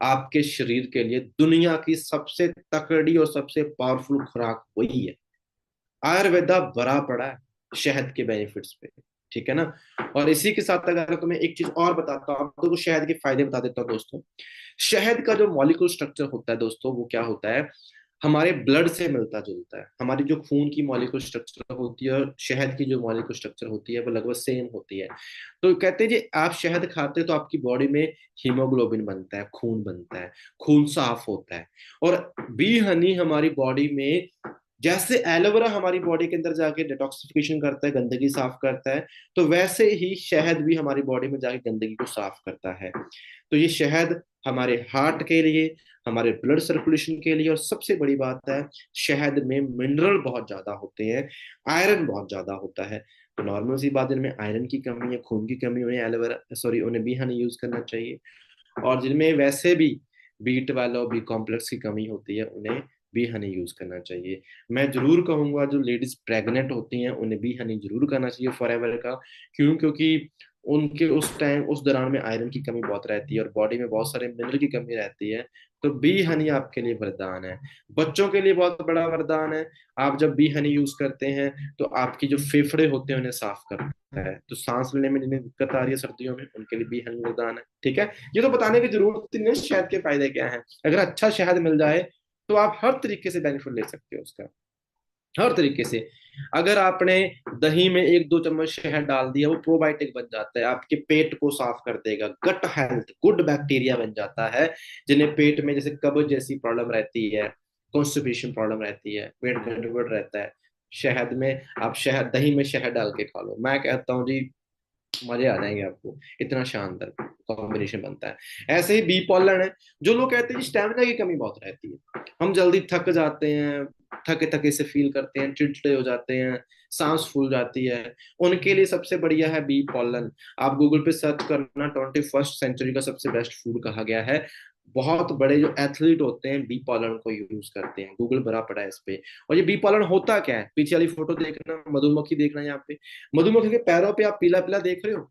आपके शरीर के लिए दुनिया की सबसे तकड़ी और सबसे पावरफुल खुराक वही है। आयुर्वेदा भरा पड़ा है शहद के बेनिफिट्स पे, ठीक है ना। और इसी के साथ अगर तुम्हें एक चीज और बताता हूँ, आपको शहद के फायदे बता देता हूँ दोस्तों। शहद का जो मॉलिक्यूल स्ट्रक्चर होता है दोस्तों, वो क्या होता है, हमारे ब्लड से मिलता जुलता है। हमारी जो खून की मॉलिक्यूल स्ट्रक्चर होती है और शहद की जो मॉलिक्यूल स्ट्रक्चर होती है वो लगभग सेम होती है। तो कहते हैं जी आप शहद खाते हैं तो आपकी बॉडी में हीमोग्लोबिन बनता है, खून बनता है, खून साफ होता है। और बी हनी हमारी बॉडी में, जैसे एलोवेरा हमारी बॉडी के अंदर जाके डिटॉक्सिफिकेशन करता है, गंदगी साफ करता है, तो वैसे ही शहद भी हमारी बॉडी में जाके गंदगी को साफ करता है। तो ये शहद हमारे हार्ट के लिए, हमारे ब्लड सर्कुलेशन के लिए, और सबसे बड़ी बात है शहद में मिनरल बहुत ज्यादा होते हैं, आयरन बहुत ज्यादा होता है। तो नॉर्मल सी बात, जिनमें आयरन की कमी है, खून की कमी, उन्हें एलोवेरा सॉरी उन्हें बी हनी यूज करना चाहिए। और जिनमें वैसे भी बी 12 और बी कॉम्प्लेक्स की कमी होती है, उन्हें बी हनी यूज करना चाहिए। मैं जरूर कहूंगा जो लेडीज प्रेग्नेंट होती हैं उन्हें बी हनी जरूर करना चाहिए फॉरएवर का। क्यों? क्योंकि उनके उस टाइम उस दौरान में आयरन की कमी बहुत रहती है और बॉडी में बहुत सारे मिनरल की कमी रहती है। तो बी हनी आपके लिए वरदान है, बच्चों के लिए बहुत बड़ा वरदान है। आप जब बी हनी यूज करते हैं तो आपकी जो फेफड़े होते हैं उन्हें साफ करता है, तो सांस लेने में जिन्हें दिक्कत आ रही है सर्दियों में, उनके लिए बी हनी वरदान है, ठीक है। ये तो बताने की जरूरत नहीं है शहद के फायदे क्या हैं। अगर अच्छा शहद मिल जाए तो आप हर तरीके से बेनिफिट ले सकते हो उसका, हर तरीके से। अगर आपने दही में 1-2 चम्मच शहद डाल दिया, वो प्रोबायोटिक बन जाता है, आपके पेट को साफ कर देगा, गट हेल्थ, गुड बैक्टीरिया बन जाता है। जिन्हें पेट में जैसे कब्ज जैसी प्रॉब्लम रहती है, कॉन्स्टिपेशन प्रॉब्लम रहती है, पेट गड़बड़ रहता है, शहद में आप शहद, दही में शहद डाल के खा लो, मैं कहता हूँ जी मजे आ जाएंगे आपको, इतना शानदार कॉम्बिनेशन बनता है। ऐसे ही बी पॉलन है। जो लोग कहते हैं स्टेमिना की कमी बहुत रहती है, हम जल्दी थक जाते हैं, थके थके से फील करते हैं, चिड़चिड़े हो जाते हैं, सांस फूल जाती है, उनके लिए सबसे बढ़िया है बी पॉलन। आप गूगल पे सर्च करना, 21st सेंचुरी का सबसे बेस्ट फूड कहा गया है। बहुत बड़े जो एथलीट होते हैं बी पॉलन को यूज करते हैं, गूगल भरा पड़ा है इस पे। और ये बी पॉलन होता क्या है, पीछे वाली फोटो देखना, मधुमक्खी देखना यहाँ पे, मधुमक्खी के पैरों पे आप पीला पीला देख रहे हो।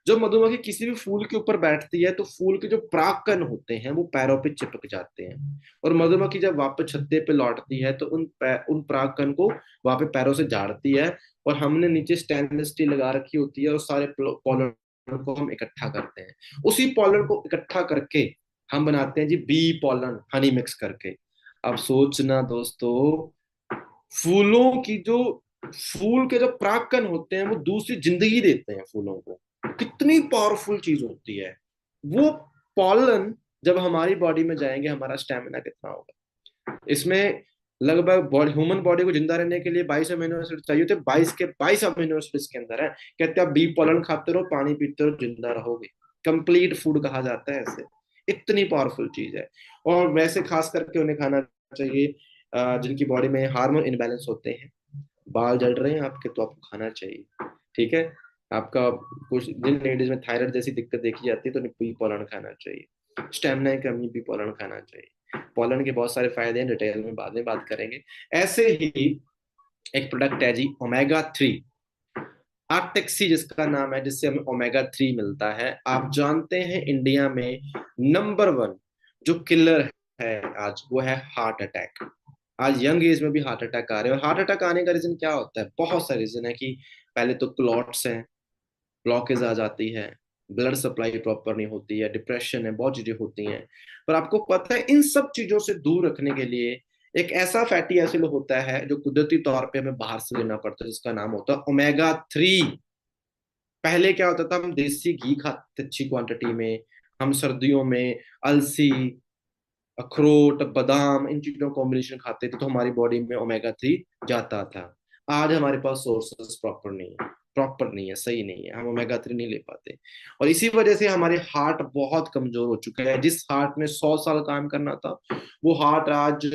जब मधुमक्खी किसी भी फूल के ऊपर बैठती है तो फूल के जो परागकण होते हैं वो पैरों पे चिपक जाते हैं, और मधुमक्खी जब वापस छत्ते पे लौटती है तो उन परागकण को वहां पे पैरों से झाड़ती है, और हमने नीचे स्टेनलेस स्टील लगा रखी होती है, और सारे पॉलन को हम इकट्ठा करते हैं। उसी पॉलन को इकट्ठा करके हम बनाते हैं जी बी पॉलन, हनी मिक्स करके। अब सोचना दोस्तों, फूलों की जो फूल के जो परागकण होते हैं वो दूसरी जिंदगी देते हैं फूलों को, कितनी पावरफुल चीज होती है वो पॉलन। जब हमारी बॉडी में जाएंगे हमारा स्टेमिना कितना होगा। इसमें लगभग बॉडी, ह्यूमन बॉडी को जिंदा रहने के लिए 22 अमीनो एसिड चाहिए थे, 22 अमीनो एसिड इसके अंदर है। कहते हैं आप बी पॉलन खाते रहो, पानी पीते रहो, जिंदा रहोगे। कंप्लीट फूड कहा जाता है ऐसे, इतनी पावरफुल चीज है। और वैसे खास करके उन्हें खाना चाहिए जिनकी बॉडी में हार्मोन इनबैलेंस होते हैं। बाल जल रहे हैं आपके तो आपको खाना चाहिए, ठीक है। आपका कुछ जिन लेडीज में थायराइड जैसी दिक्कत देखी जाती है तो उन्हें पी पोलन खाना चाहिए, स्टेमिना की कमी भी पोलन खाना चाहिए। पोलन के बहुत सारे फायदे हैं, डिटेल में बाद में बात करेंगे। ऐसे ही एक प्रोडक्ट है जी ओमेगा 3, आर्टेक्सी जिसका नाम है, जिससे हमें ओमेगा 3 मिलता है। आप जानते हैं इंडिया में नंबर 1 जो किलर है आज, वो है हार्ट अटैक। आज यंग एज में भी हार्ट अटैक आ रहे हैं, और हार्ट अटैक आने का रीजन क्या होता है, बहुत सारे रीजन है कि पहले तो क्लॉट्स हैं, ब्लॉकेज आ जाती है, ब्लड सप्लाई प्रॉपर नहीं होती है, डिप्रेशन है, बहुत चीजें होती हैं। पर आपको पता है इन सब चीजों से दूर रखने के लिए एक ऐसा फैटी एसिड होता है जो कुदरती तौर पे हमें बाहर से लेना पड़ता है, जिसका नाम होता है ओमेगा 3। पहले क्या होता था, हम देसी घी खाते अच्छी क्वांटिटी में, हम सर्दियों में अलसी, अखरोट, बादाम, इन चीजों का कॉम्बिनेशन खाते थे तो हमारी बॉडी में ओमेगा 3 जाता था। आज हमारे पास सोर्सेस प्रॉपर नहीं है, प्रॉपर नहीं है, सही नहीं है, हम ओमेगा 3 नहीं ले पाते। और इसी वजह से हमारे हार्ट बहुत कमजोर हो चुके हैं। जिस हार्ट ने 100 साल काम करना था, वो हार्ट आज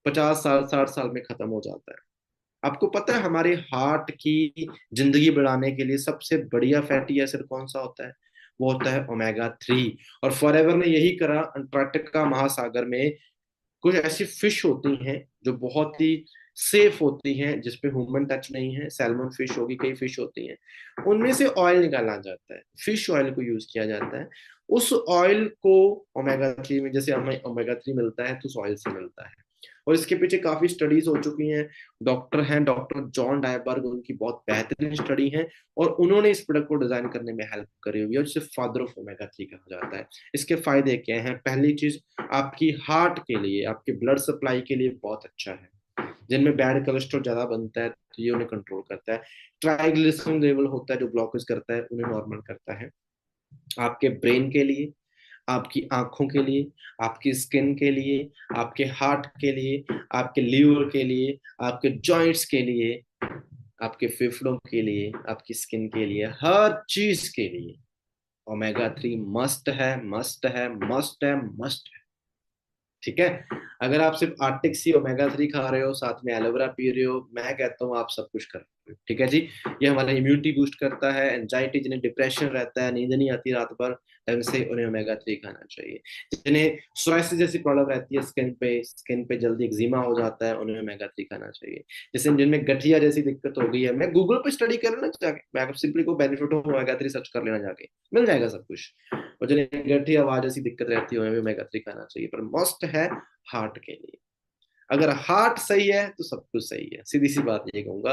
50 साल 60 साल में खत्म हो जाता है। आपको पता है हमारे हार्ट की जिंदगी बढ़ाने के लिए सबसे बढ़िया फैटी एसिड कौन सा होता है? वो होता है ओमेगा 3। और फॉरएवर ने यही करा। अंटार्कटिका महासागर में कुछ ऐसी फिश होती हैं जो बहुत ही सेफ होती हैं, जिसपे ह्यूमन टच नहीं है। सैल्मन फिश होगी, कई फिश होती हैं, उनमें से ऑयल निकाला जाता है, फिश ऑयल को यूज किया जाता है। उस ऑयल को ओमेगा 3 में, जैसे हमें ओमेगा 3 मिलता है तो उस ऑयल से मिलता है। और इसके पीछे काफी स्टडीज हो चुकी हैं। डॉक्टर हैं डॉक्टर जॉन डायबर्ग, उनकी बहुत बेहतरीन स्टडी है, और उन्होंने इस प्रोडक्ट को डिजाइन करने में हेल्प करी हुई है, जिसे फादर ऑफ ओमेगा 3 कहा जाता है। इसके फायदे क्या हैं? पहली चीज, आपकी हार्ट के लिए, आपके ब्लड सप्लाई के लिए बहुत अच्छा है। जिनमें बैड कोलेस्ट्रॉल ज्यादा बनता है तो ये उन्हें कंट्रोल करता है। ट्राइग्लिसराइड लेवल होता है जो ब्लॉकेज करता है, उन्हें नॉर्मल करता है। आपके ब्रेन के लिए, आपकी आंखों के लिए, आपकी स्किन के लिए, आपके हार्ट के लिए, आपके लीवर के लिए, आपके जॉइंट्स के लिए, आपके फेफड़ों के लिए, आपकी स्किन के लिए, हर चीज के लिए ओमेगा 3 मस्ट है, मस्ट है, मस्ट है, मस्ट है। ठीक है। अगर आप सिर्फ आर्टिक सी ओमेगा 3 खा रहे हो, साथ में एलोवेरा पी रहे हो, मैं कहता हूँ आप सब कुछ कर रहे हो। ठीक है जी। ये हमारा इम्यूनिटी बूस्ट करता है। एंजाइटी, जिन्हें डिप्रेशन रहता है, नींद नहीं आती रात भर, ढंग से, उन्हें ओमेगा 3 खाना चाहिए। जिन्हें सोराइसिस जैसी प्रॉब्लम रहती है, स्किन पे जल्दी एक्जिमा हो जाता है, उन्हें ओमेगा 3 खाना चाहिए। जैसे जिनमें गठिया जैसी दिक्कत हो गई है, मैं गूगल पे स्टडी कर लेना जाके, मैं सिंपली को बेनिफिट ऑफ ओमेगा 3 सर्च कर लेना जाके, मिल जाएगा सब कुछ। और जिन्हें गठिया आवाज ऐसी दिक्कत रहती है, उन्हें भी ओमेगा 3 खाना चाहिए। पर मस्ट है हार्ट के लिए। अगर हार्ट सही है तो सब कुछ सही है, सीधी सी बात ये कहूंगा।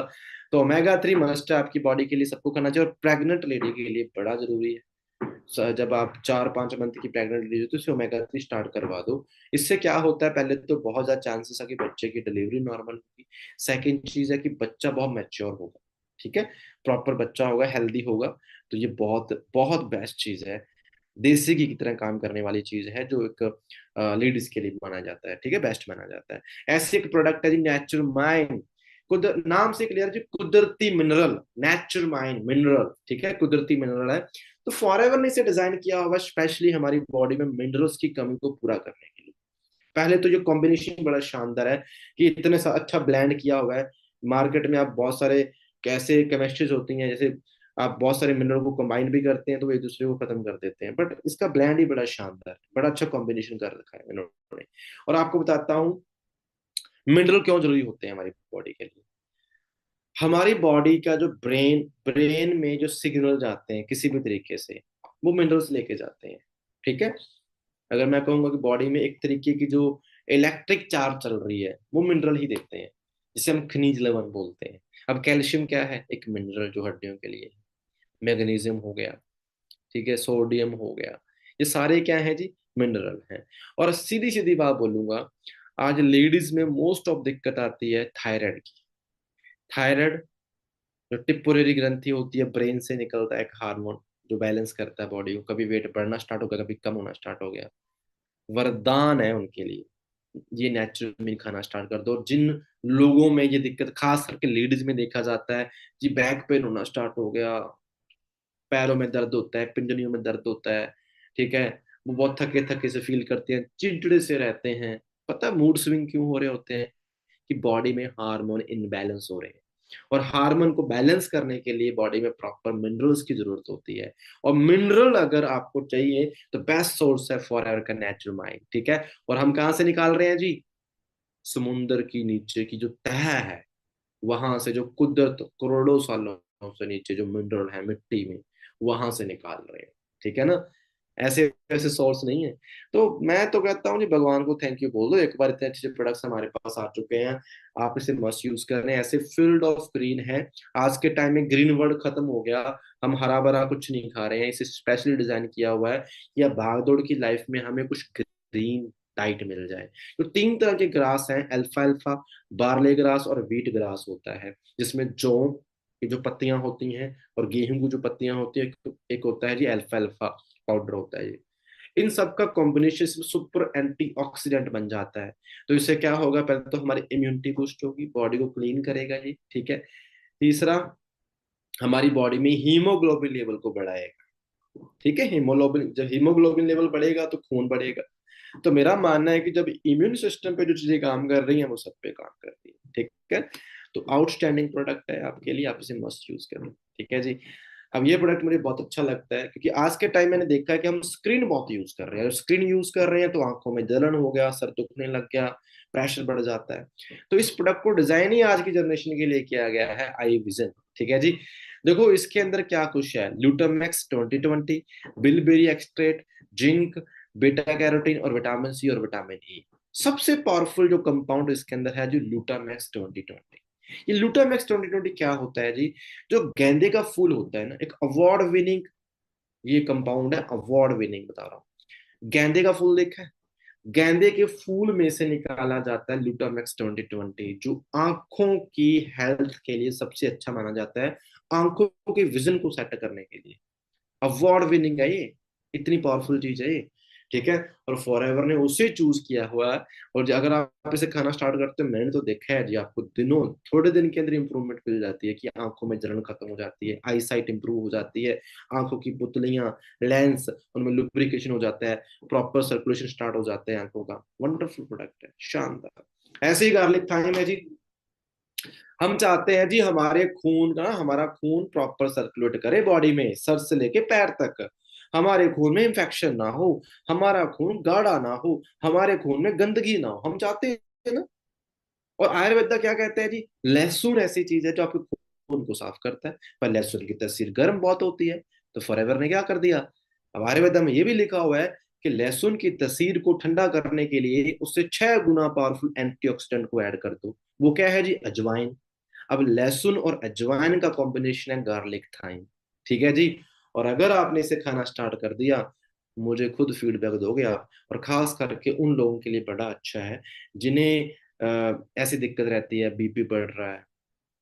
तो ओमेगा 3 मस्ट है आपकी बॉडी के लिए, सबको खाना चाहिए। और प्रेग्नेंट लेडी के लिए बड़ा जरूरी है। जब आप 4-5 मंथ की प्रेग्नेंट लेडी हो तो उसे ओमेगा 3 स्टार्ट करवा दो। इससे क्या होता है, पहले तो बहुत ज्यादा चांसेस है कि बच्चे की डिलीवरी नॉर्मल होगी। सेकेंड चीज है कि बच्चा बहुत मैच्योर होगा। ठीक है। प्रॉपर बच्चा होगा, हेल्दी होगा। तो ये बहुत बहुत बेस्ट चीज है। देसी घी की तरह काम करने वाली चीज है, जो एक लेडीज के लिए माना जाता है। ठीक है, बेस्ट माना जाता है। ऐसे एक प्रोडक्ट है जी, नेचुरल माइंड। नाम से क्लियर जी, कुदरती मिनरल, नेचुरल माइंड मिनरल। ठीक है, कुदरती मिनरल है। तो फॉरएवर ने इसे डिजाइन किया हुआ स्पेशली हमारी बॉडी में मिनरल्स की कमी को पूरा करने के लिए। पहले तो जो कॉम्बिनेशन बड़ा शानदार है कि इतने सा अच्छा ब्लेंड किया हुआ है। मार्केट में आप बहुत सारे कैसे केमिस्ट्रीज होती हैं, जैसे आप बहुत सारे मिनरल को कंबाइन भी करते हैं तो वो एक दूसरे को खत्म कर देते हैं, बट इसका ब्लेंड ही बड़ा शानदार है, बड़ा अच्छा कॉम्बिनेशन कर रखा है इन्होंने। और आपको बताता हूँ मिनरल क्यों जरूरी होते हैं हमारी बॉडी के लिए। हमारी बॉडी का जो ब्रेन ब्रेन में जो सिग्नल जाते हैं किसी भी तरीके से, वो मिनरल्स लेके जाते हैं। ठीक है। अगर मैं कहूंगा कि बॉडी में एक तरीके की जो इलेक्ट्रिक चार्ज चल रही है, वो मिनरल ही देते हैं, जिसे हम खनिज लवण बोलते हैं। अब कैल्शियम क्या है? एक मिनरल जो हड्डियों के लिए। मैग्नीशियम हो गया, ठीक है, सोडियम हो गया, ये सारे क्या है जी? मिनरल हैं। और सीधी सीधी बात बोलूंगा, आज लेडीज में मोस्ट ऑफ दिक्कत आती है थायराइड की। थायराइड जो टिपुलरी ग्रंथि होती है, ब्रेन से निकलता है एक हार्मोन जो बैलेंस करता है बॉडी को। कभी वेट बढ़ना स्टार्ट हो गया, कभी कम होना स्टार्ट हो गया, वरदान है उनके लिए। ये नेचुरल मील खाना स्टार्ट कर दो। और जिन लोगों में ये दिक्कत खास करके लेडीज में देखा जाता है जी, बैक पेन होना स्टार्ट हो गया, पैरों में दर्द होता है, पिंडलियों में दर्द होता है, ठीक है, वो बहुत थके थके से फील करते हैं, चिड़चिड़े से रहते हैं। पता है मूड स्विंग क्यों हो रहे होते हैं? कि बॉडी में हार्मोन इनबैलेंस हो रहे हैं। और हार्मोन को बैलेंस करने के लिए बॉडी में प्रॉपर मिनरल्स की जरूरत होती है। और मिनरल अगर आपको चाहिए तो बेस्ट सोर्स है फॉरएवर का नेचुरल माइंड। ठीक है। और हम कहाँ से निकाल रहे हैं जी? समुंदर की नीचे की जो तह है, वहां से, जो कुदरत करोड़ों सालों से नीचे जो मिनरल है मिट्टी में, वहां से निकाल रहे हैं। ठीक है ना। ऐसे ऐसे सोर्स नहीं है। तो मैं तो कहता हूँ जी, भगवान को थैंक यू बोल दो, एक बार इतने अच्छे प्रोडक्ट्स हमारे पास आ चुके हैं, आप इसे मस्ट यूज कर रहे हैं। ऐसे फील्ड ऑफ ग्रीन है। आज के टाइम में ग्रीन वर्ड खत्म हो गया, हम हरा भरा कुछ नहीं खा रहे हैं। इसे स्पेशली डिजाइन किया हुआ है या भागदौड़ की लाइफ में हमें कुछ ग्रीन डाइट मिल जाए। तो 3 तरह के ग्रास हैं, अल्फा अल्फा, बार्ले ग्रास और व्हीट ग्रास होता है, जिसमें जौ की जो पत्तियां होती हैं और गेहूं की जो पत्तियां होती है, एक होता है जी अल्फा अल्फा पाउडर होता है ये। इन सब का कॉम्बिनेशन सुपर एंटीऑक्सीडेंट बन जाता है। तो इससे क्या होगा? पहले तो हमारी इम्यूनिटी बूस्ट होगी, बॉडी को क्लीन करेगा जी। ठीक है। तीसरा, हमारी बॉडी में हीमोग्लोबिन लेवल को बढ़ाएगा। ठीक है, हीमोग्लोबिन, जब हीमोग्लोबिन लेवल बढ़ेगा तो खून बढ़ेगा। तो मेरा मानना है कि जब इम्यून सिस्टम पे जो चीजें काम कर रही हैं वो सब पे काम करती है। ठीक है, तो आउटस्टैंडिंग प्रोडक्ट है आपके लिए, आप इसे मस्ट यूज करें। ठीक है जी। अब ये प्रोडक्ट मुझे बहुत अच्छा लगता है क्योंकि आज के टाइम मैंने देखा है कि हम स्क्रीन बहुत यूज कर रहे हैं, स्क्रीन यूज कर रहे हैं तो आंखों में जलन हो गया, सर दुखने लग गया, प्रेशर बढ़ जाता है। तो इस प्रोडक्ट को डिजाइन ही आज की जनरेशन के लिए किया गया है, आई विजन। ठीक है जी। देखो इसके अंदर क्या कुछ है, GlutaMAX 2020, bilberry एक्सट्रेट, zinc, beta carotene और विटामिन सी और विटामिन ई। सबसे पावरफुल जो कंपाउंड इसके अंदर है जो ग्लूटामैक्स 2020। ये ग्लूटामैक्स 2020 क्या होता है जी, जो गेंदे का फूल होता है ना, एक अवार्ड विनिंग ये कंपाउंड है, अवार्ड विनिंग बता रहा हूँ। गेंदे का फूल देखा है, गेंदे के फूल में से निकाला जाता है ग्लूटामैक्स 2020, जो आंखों की हेल्थ के लिए सबसे अच्छा माना जाता है, आंखों के विजन को सेट करने के लिए। अवार्ड विनिंग है ये, इतनी पावरफुल चीज है ये। ठीक है, और फॉरएवर ने उसे चूज किया हुआ है। और अगर आप इसे खाना स्टार्ट करते हो, मैंने तो देखा है जी, आपको दिनों थोड़े दिन के अंदर इंप्रूवमेंट मिल जाती है कि आंखों में जलन खत्म हो जाती है, आई साइट इंप्रूव हो जाती है, आंखों की पुतलियां, लेंस, उनमें लुब्रिकेशन हो जाता है, प्रॉपर सर्कुलेशन स्टार्ट हो जाते हैं आंखों का। वंडरफुल प्रोडक्ट है, शानदार। ऐसे ही गार्लिक थाइम है जी। हम चाहते हैं जी हमारे खून का, हमारा खून प्रॉपर सर्कुलेट करे बॉडी में, सर से लेके पैर तक, हमारे खून में इंफेक्शन ना हो, हमारा खून गाढ़ा ना हो, हमारे खून में गंदगी ना हो, हम चाहते हैं ना। और आयुर्वेदा क्या कहते हैं जी, लहसुन ऐसी चीज है जो आपके खून को साफ करता है, पर लहसुन की तासीर गर्म बहुत होती है। तो फॉरएवर ने क्या कर दिया, अब आयुर्वेदा में ये भी लिखा हुआ है कि लहसुन की तासीर को ठंडा करने के लिए उससे 6 गुना पावरफुल एंटीऑक्सीडेंट को ऐड कर दो। वो क्या है जी, अजवाइन। अब लहसुन और अजवाइन का कॉम्बिनेशन है गार्लिक थाइम। ठीक है जी। और अगर आपने इसे खाना स्टार्ट कर दिया, मुझे खुद फीडबैक दोगे आप। और खास करके उन लोगों के लिए बड़ा अच्छा है जिन्हें ऐसी दिक्कत रहती है, बीपी बढ़ रहा है,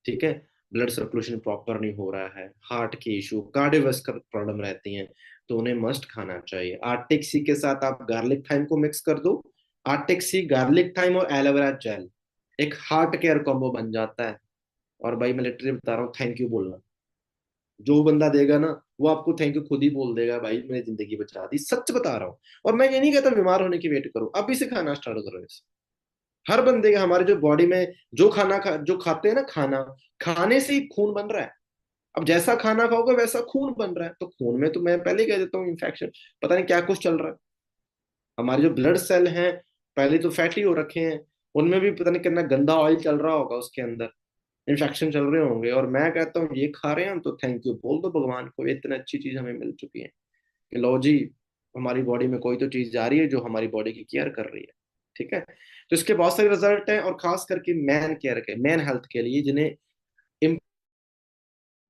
ठीक है, ब्लड सर्कुलेशन प्रॉपर नहीं हो रहा है, हार्ट के इशू, कार्डियोवास्कुलर प्रॉब्लम रहती हैं, तो उन्हें मस्ट खाना चाहिए। आर्टिक सी के साथ आप गार्लिक थाइम को मिक्स कर दो, आर्टिक सी, गार्लिक थाइम और एलोवेरा जेल, एक हार्ट केयर कॉम्बो बन जाता है। और भाई मैं लिटरली बता रहा हूँ, थैंक यू बोलना, जो बंदा देगा ना वो आपको थैंक यू खुद ही बोल देगा, भाई मैंने जिंदगी बचा दी, सच बता रहा हूँ। और मैं ये नहीं कहता बीमार होने की वेट करो, अभी से खाना स्टार्ट करो इसे। हर बंदे के, हमारे जो बॉडी में जो जो खाते हैं ना खाना, खाने से ही खून बन रहा है। अब जैसा खाना खाओगे वैसा खून बन रहा है, तो खून में तो मैं पहले ही कह देता हूँ इन्फेक्शन, पता नहीं क्या कुछ चल रहा है। हमारे जो ब्लड सेल हैं पहले तो फैटी हो रखे हैं, उनमें भी पता नहीं कितना गंदा ऑयल चल रहा होगा, उसके अंदर इन्फेक्शन चल रहे होंगे। और मैं कहता हूँ ये खा रहे हैं हम तो थैंक यू बोल दो भगवान को, इतनी अच्छी चीज हमें मिल चुकी है कि लो जी, हमारी बॉडी में कोई तो चीज जा रही है जो हमारी बॉडी की केयर कर रही है। ठीक है, तो इसके बहुत सारे रिजल्ट हैं, और खास करके मैन केयर के, मैन हेल्थ के लिए, जिन्हें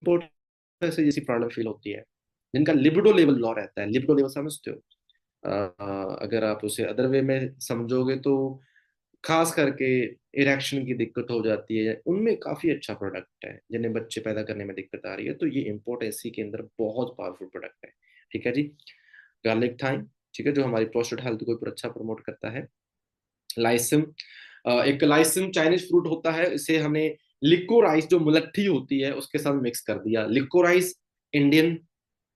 इम्पोर्टेंस जैसी प्रॉब्लम फील होती है, जिनका लिबिडो लेवल लो रहता है। लिबिडो लेवल समझते हो? अगर आप उसे अदर वे में समझोगे तो खास करके इरेक्शन की दिक्कत हो जाती है, उनमें काफी अच्छा प्रोडक्ट है। जिन्हें बच्चे पैदा करने में दिक्कत आ रही है, तो ये इम्पोर्ट एसी के अंदर बहुत पावरफुल प्रोडक्ट है। ठीक है जी। गार्लिक थाइम, ठीक है, जो हमारी प्रोस्टेट हेल्थ को भी अच्छा प्रमोट करता है। लाइसिम, एक लाइसिम चाइनीज फ्रूट होता है, इसे हमने लिकोराइस जो मुलट्ठी होती है उसके साथ मिक्स कर दिया। लिकोराइस इंडियन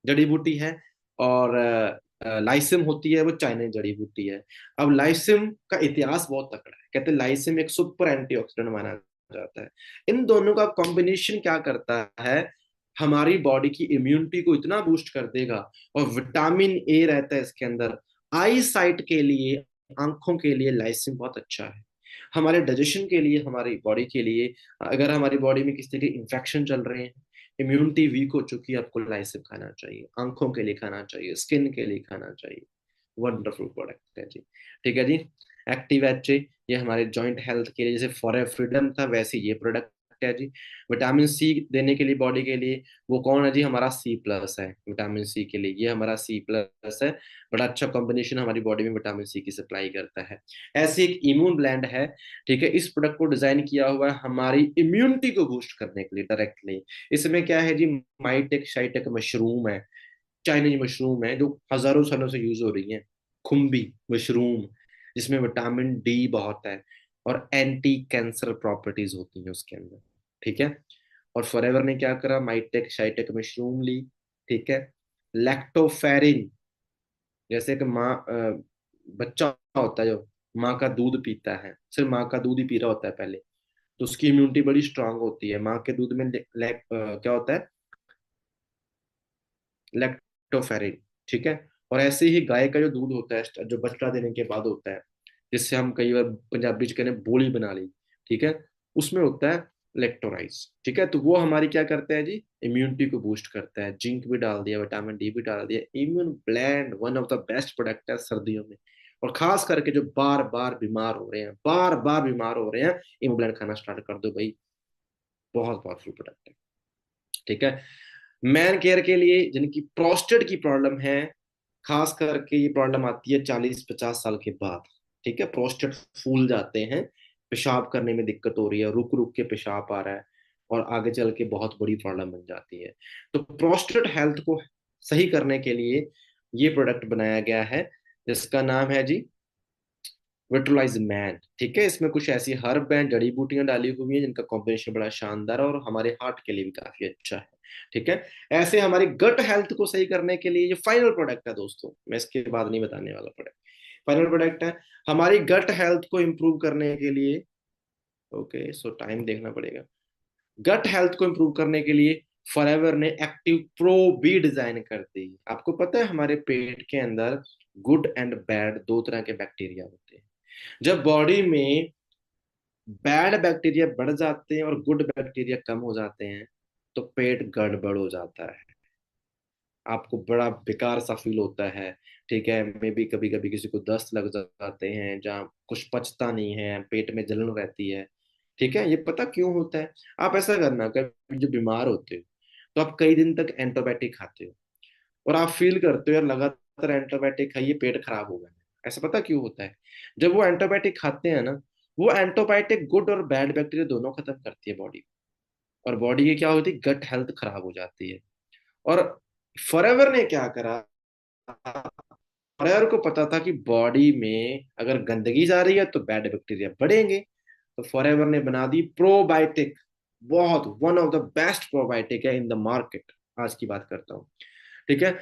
जड़ी बूटी है, और लाइसिम होती है वो चाइनीज जड़ी बूटी है। अब लाइसिम का इतिहास बहुत तकड़ा है, कहते हैं लाइसिम एक सुपर एंटीऑक्सीडेंट माना जाता है। इन दोनों का कॉम्बिनेशन क्या करता है, हमारी बॉडी की इम्यूनिटी को इतना बूस्ट कर देगा। और विटामिन ए रहता है इसके अंदर, आई साइट के लिए, आंखों के लिए लाइसिन बहुत अच्छा है। हमारे डाइजेशन के लिए, हमारी बॉडी के लिए, अगर हमारी बॉडी में किसी तरह के इन्फेक्शन चल रहे हैं, इम्यूनिटी वीक हो चुकी है, आपको लाइसिन खाना चाहिए, आंखों के लिए खाना चाहिए, स्किन के लिए खाना चाहिए। वंडरफुल प्रोडक्ट है जी। ठीक है जी। एक्टिव एच, ये हमारे जॉइंट हेल्थ के लिए, जैसे फॉर फ्रीडम था वैसे ये प्रोडक्ट है जी। विटामिन सी देने के लिए बॉडी के लिए, वो कौन है जी, हमारा सी प्लस है विटामिन सी के लिए, ये हमारा सी प्लस है। बड़ा अच्छा कॉम्बिनेशन हमारी बॉडी में विटामिन सी की सप्लाई करता है। ऐसे एक इम्यून ब्लेंड है, ठीक है, इस प्रोडक्ट को डिजाइन किया हुआ है हमारी इम्यूनिटी को बूस्ट करने के लिए डायरेक्टली। इसमें क्या है जी, माइटेक शाइटेक मशरूम है, चाइनीज मशरूम है, जो हजारों सालों से यूज हो रही है, खुम्बी मशरूम, जिसमें विटामिन डी बहुत है और एंटी कैंसर प्रॉपर्टीज होती हैं उसके अंदर। ठीक है, और फॉरएवर ने क्या करा, माइटेक शाइटेक मशरूम ली, ठीक है। लैक्टोफेरिन, जैसे कि माँ बच्चा होता है जो माँ का दूध पीता है, सिर्फ माँ का दूध ही पी रहा होता है पहले, तो उसकी इम्यूनिटी बड़ी स्ट्रांग होती है। माँ के दूध में क्या होता है, लैक्टोफेरिन, ठीक है। और ऐसे ही गाय का जो दूध होता है जो बछड़ा देने के बाद होता है, जिससे हम कई बार पंजाबी च कहते हैं बोली बना ली, ठीक है, उसमें होता है इलेक्ट्रोलाइट्स, ठीक है। तो वो हमारी क्या करता है जी, इम्यूनिटी को बूस्ट करता है। जिंक भी डाल दिया, विटामिन डी भी डाल दिया। Immune blend one of the best product है सर्दियों में, और खास करके जो बार बार बीमार हो रहे हैं, बार बार बीमार हो रहे हैं, इम्यून ब्लेंड खाना स्टार्ट कर दो भाई, बहुत पावरफुल प्रोडक्ट है, ठीक है। मैन केयर के लिए जिनकी प्रोस्टेट की प्रॉब्लम है, खास करके ये प्रॉब्लम आती है 40-50 साल के बाद, ठीक है। प्रोस्टेट फूल जाते हैं, पेशाब करने में दिक्कत हो रही है, रुक रुक के पेशाब आ रहा है, और आगे चल के बहुत बड़ी प्रॉब्लम बन जाती है। तो प्रोस्टेट हेल्थ को सही करने के लिए ये प्रोडक्ट बनाया गया है, जिसका नाम है जी विट्रोलाइज मैन, ठीक है। इसमें कुछ ऐसी हर्ब एंड जड़ी बूटियां डाली हुई हैं जिनका कॉम्बिनेशन बड़ा शानदार है और हमारे हार्ट के लिए भी काफी अच्छा है, ठीक है। ऐसे हमारी गट हेल्थ को सही करने के लिए ये फाइनल प्रोडक्ट है दोस्तों, मैं इसके बाद नहीं बताने वाला प्रोडक्ट, फाइनल प्रोडक्ट है हमारी गट हेल्थ को इंप्रूव करने के लिए। ओके, सो टाइम देखना पड़ेगा। गट हेल्थ को इंप्रूव करने के लिए फॉरएवर ने एक्टिव प्रो भी डिजाइन कर दी। आपको पता है हमारे पेट के अंदर गुड एंड बैड दो तरह के बैक्टीरिया होते हैं। जब बॉडी में बैड बैक्टीरिया बढ़ जाते हैं और गुड बैक्टीरिया कम हो जाते हैं, तो पेट गड़बड़ हो जाता है, आपको बड़ा बेकार सा फील होता है, ठीक है। मे बी कभी कभी किसी को दस्त लग जाते हैं, जहाँ कुछ पचता नहीं है, पेट में जलन रहती है, ठीक है। ये पता क्यों होता है? आप ऐसा करना, कभी जो बीमार होते हो तो आप कई दिन तक एंटीबायोटिक खाते हो, और आप फील करते हो यार लगातार एंटीबायोटिक खाइए पेट खराब हो गया, ऐसा पता क्यों होता है? जब वो एंटीबायोटिक खाते हैं ना, वो एंटीबायोटिक गुड और बैड बैक्टीरिया दोनों खत्म करती है बॉडी, और बॉडी की क्या होती है, गट हेल्थ खराब हो जाती है। और फॉरएवर ने क्या करा, फॉरएवर को पता था कि बॉडी में अगर गंदगी जा रही है तो बैड बैक्टीरिया बढ़ेंगे, तो फॉरएवर ने बना दी प्रोबायोटिक, बहुत one of the best probiotic है इन द मार्केट, आज की बात करता हूँ, ठीक है।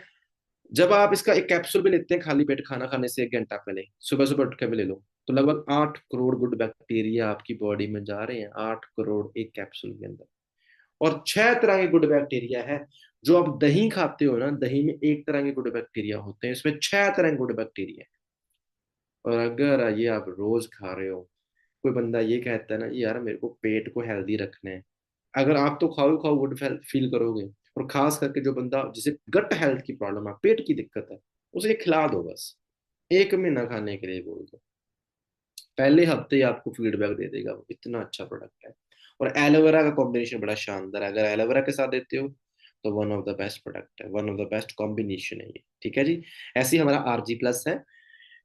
जब आप इसका एक कैप्सूल भी लेते हैं खाली पेट खाना खाने से 1 घंटा पहले, सुबह सुबह उठ के भी ले लो, तो लगभग 8 करोड़ गुड बैक्टीरिया आपकी बॉडी में जा रहे हैं, 8 करोड़ एक कैप्सूल के अंदर। और 6 तरह के गुड बैक्टीरिया है। जो आप दही खाते हो ना, दही में एक तरह के गुड बैक्टीरिया होते हैं, इसमें 6 तरह के गुड बैक्टीरिया है। और अगर ये आप रोज खा रहे हो, कोई बंदा ये कहता है ना यार मेरे को पेट को हेल्दी रखना है, अगर आप तो खाओ खाओ गुड फील करोगे। और खास करके जो बंदा जिसे गट हेल्थ की प्रॉब्लम है, पेट की दिक्कत है, उसे खिला दो बस, 1 महीना खाने के लिए बोल दो, पहले हफ्ते ही आपको फीडबैक दे देगा, वो इतना अच्छा प्रोडक्ट है। और एलोवेरा का कॉम्बिनेशन बड़ा शानदार है, अगर एलोवेरा के साथ देते हो तो one of the best product है, one of the best combination है ये, ठीक है जी। ऐसे ही हमारा आरजी प्लस है,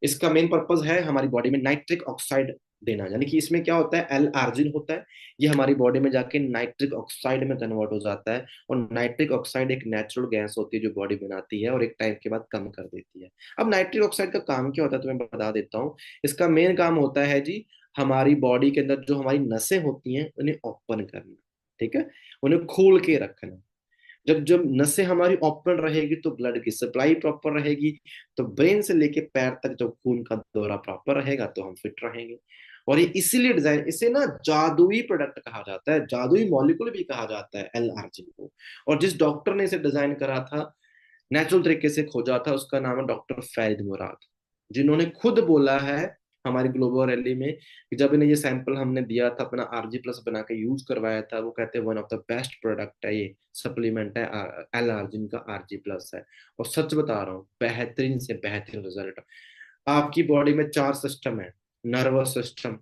इसका मेन पर्पज है हमारी बॉडी में नाइट्रिक ऑक्साइड देना, यानी कि इसमें क्या होता है, एल आर्जिन होता है, ये हमारी बॉडी में जाके नाइट्रिक ऑक्साइड में कन्वर्ट हो जाता है। और नाइट्रिक ऑक्साइड एक नेचुरल गैस होती है जो बॉडी बनाती है और एक टाइम के बाद कम कर देती है। अब नाइट्रिक ऑक्साइड का काम क्या होता है, तो मैं बता देता हूँ। इसका मेन काम होता है जी, हमारी बॉडी के अंदर जो हमारी नसें होती हैं उन्हें ओपन करना, ठीक है, उन्हें खोल के रखना। जब जब नसें हमारी ओपन रहेगी तो ब्लड की सप्लाई प्रॉपर रहेगी, तो ब्रेन से लेके पैर तक जब खून का दौरा प्रॉपर रहेगा तो हम फिट रहेंगे। और ये इसीलिए डिजाइन, इसे ना जादुई प्रोडक्ट कहा जाता है, जादुई मॉलिक्यूल भी कहा जाता है एल आर्जिन को। और जिस डॉक्टर ने इसे डिजाइन करा था, नेचुरल तरीके से खोजा था, उसका नाम है डॉक्टर फैरिद मुराद, जिन्होंने खुद बोला है हमारी ग्लोबल रैली में कि जब इन्हें ये सैंपल हमने दिया था, अपना आरजी प्लस बना के यूज करवाया था, वो कहते हैं one of the best product है ये, सप्लीमेंट है, एल आर्जिन का आरजी प्लस है। और सच बता रहा हूँ, बेहतरीन से बेहतरीन रिजल्ट। आपकी बॉडी में 4 सिस्टम है, nervous system,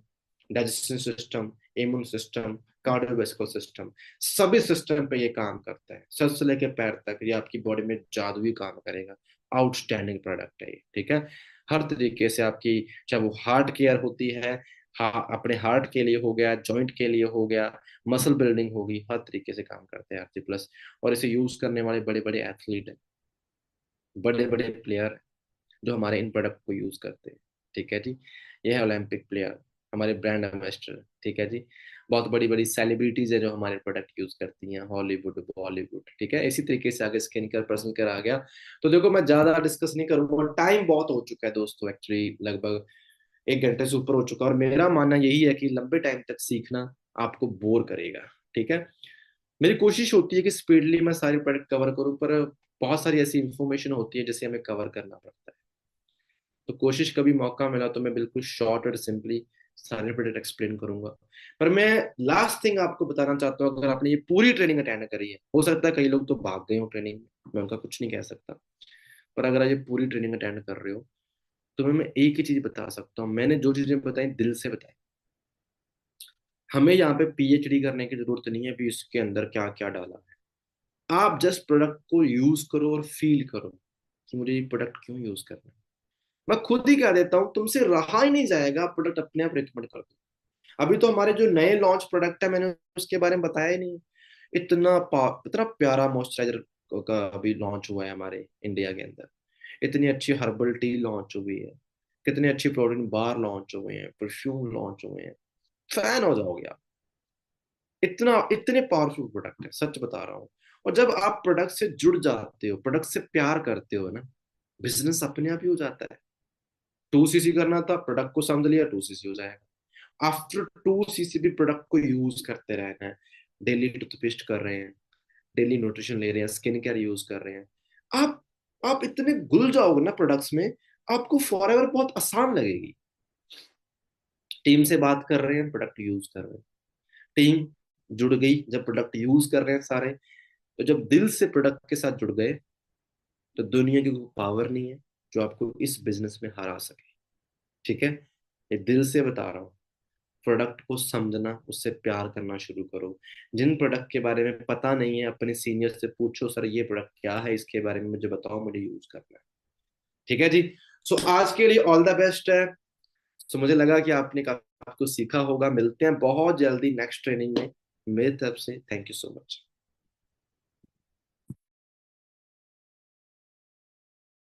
digestion system, immune system, cardiovascular system, सभी सिस्टम पे ये काम करता है, सर से लेके पैर तक ये आपकी बॉडी में जादुई काम करेगा। आउटस्टैंडिंग प्रोडक्ट है ये, ठीक है। हर तरीके से आपकी, चाहे वो हार्ट केयर होती है, अपने हार्ट के लिए हो गया, जॉइंट के लिए हो गया, मसल बिल्डिंग होगी, हर तरीके से काम करते हैं आरजी प्लस। और इसे यूज करने वाले बड़े बड़े एथलीट हैं, बड़े बड़े प्लेयर जो हमारे इन प्रोडक्ट को यूज करते हैं, ठीक है जी। ये है ओलंपिक प्लेयर, हमारे ब्रांड एम्बेसडर, ठीक है जी। बहुत बड़ी बड़ी सेलिब्रिटीज है जो हमारे प्रोडक्ट यूज करती हैं, हॉलीवुड बॉलीवुड, ठीक है। इसी तरीके से आगे स्किन केयर पर्सन केयर आ गया। तो देखो मैं ज्यादा डिस्कस नहीं करूंगा, टाइम बहुत हो चुका है दोस्तों, एक्चुअली लगभग 1 घंटे से ऊपर हो चुका है, और मेरा मानना यही है कि लंबे टाइम तक सीखना आपको बोर करेगा, ठीक है। मेरी कोशिश होती है कि स्पीडली मैं सारी प्रोडक्ट कवर करूं, पर बहुत सारी ऐसी इंफॉर्मेशन होती है जिसे हमें कवर करना पड़ता है। तो कोशिश, कभी मौका मिला तो मैं बिल्कुल शॉर्ट और सिंपली सारे प्रोडक्ट एक्सप्लेन करूंगा। पर मैं लास्ट थिंग आपको बताना चाहता हूँ, अगर आपने ये पूरी ट्रेनिंग अटेंड करी है, हो सकता है कई लोग तो भाग गए हो ट्रेनिंग में, मैं उनका कुछ नहीं कह सकता, पर अगर आप ये पूरी ट्रेनिंग अटेंड कर रहे हो तो मैं एक ही चीज बता सकता हूँ, मैंने जो चीजें बताई दिल से बताई। हमें यहाँ पे पीएचडी करने की जरूरत नहीं है भी इसके अंदर क्या क्या डाला है। आप जस्ट प्रोडक्ट को यूज करो और फील करो कि मुझे ये प्रोडक्ट क्यों यूज करना है। मैं खुद ही कह देता हूँ, तुमसे रहा ही नहीं जाएगा, प्रोडक्ट अपने आप रिकमेंड कर दो। अभी तो हमारे जो नए लॉन्च प्रोडक्ट है, मैंने उसके बारे में बताया ही नहीं। इतना प्यारा मॉइस्चराइजर का अभी लॉन्च हुआ है हमारे इंडिया के अंदर। इतनी अच्छी हर्बल टी लॉन्च हुई है, कितने अच्छी प्रोटीन बार लॉन्च हुए हैं, परफ्यूम लॉन्च हुए हैं। फैन हो जाओगे आप। इतना इतने पावरफुल प्रोडक्ट है, सच बता रहा हूँ। और जब आप प्रोडक्ट से जुड़ जाते हो, प्रोडक्ट से प्यार करते हो ना, बिजनेस अपने आप ही हो जाता है। 2 सीसी करना था, प्रोडक्ट को समझ लिया, 2 सीसी हो जाएगा। आफ्टर 2 सीसी भी प्रोडक्ट को यूज करते रहना है। डेली टूथपेस्ट कर रहे हैं, डेली न्यूट्रिशन ले रहे हैं, स्किन केयर यूज कर रहे हैं। आप आप इतने घुल जाओगे ना प्रोडक्ट्स में, आपको फॉरएवर बहुत आसान लगेगी। टीम से बात कर रहे हैं, प्रोडक्ट यूज कर रहे हैं, टीम जुड़ गई जब प्रोडक्ट यूज कर रहे हैं सारे। तो जब दिल से प्रोडक्ट के साथ जुड़ गए, तो दुनिया की कोई पावर नहीं है जो आपको इस बिजनेस में हरा सके, ठीक है। ये दिल से बता रहा हूँ। प्रोडक्ट को समझना, उससे प्यार करना शुरू करो। जिन प्रोडक्ट के बारे में पता नहीं है, अपने सीनियर से पूछो, सर ये प्रोडक्ट क्या है, इसके बारे में मुझे बताओ, मुझे यूज करना है, ठीक है जी। सो आज के लिए ऑल द बेस्ट है। सो मुझे लगा कि आपने काफी कुछ सीखा होगा। मिलते हैं बहुत जल्दी नेक्स्ट ट्रेनिंग में। मेरी तरफ से थैंक यू सो मच।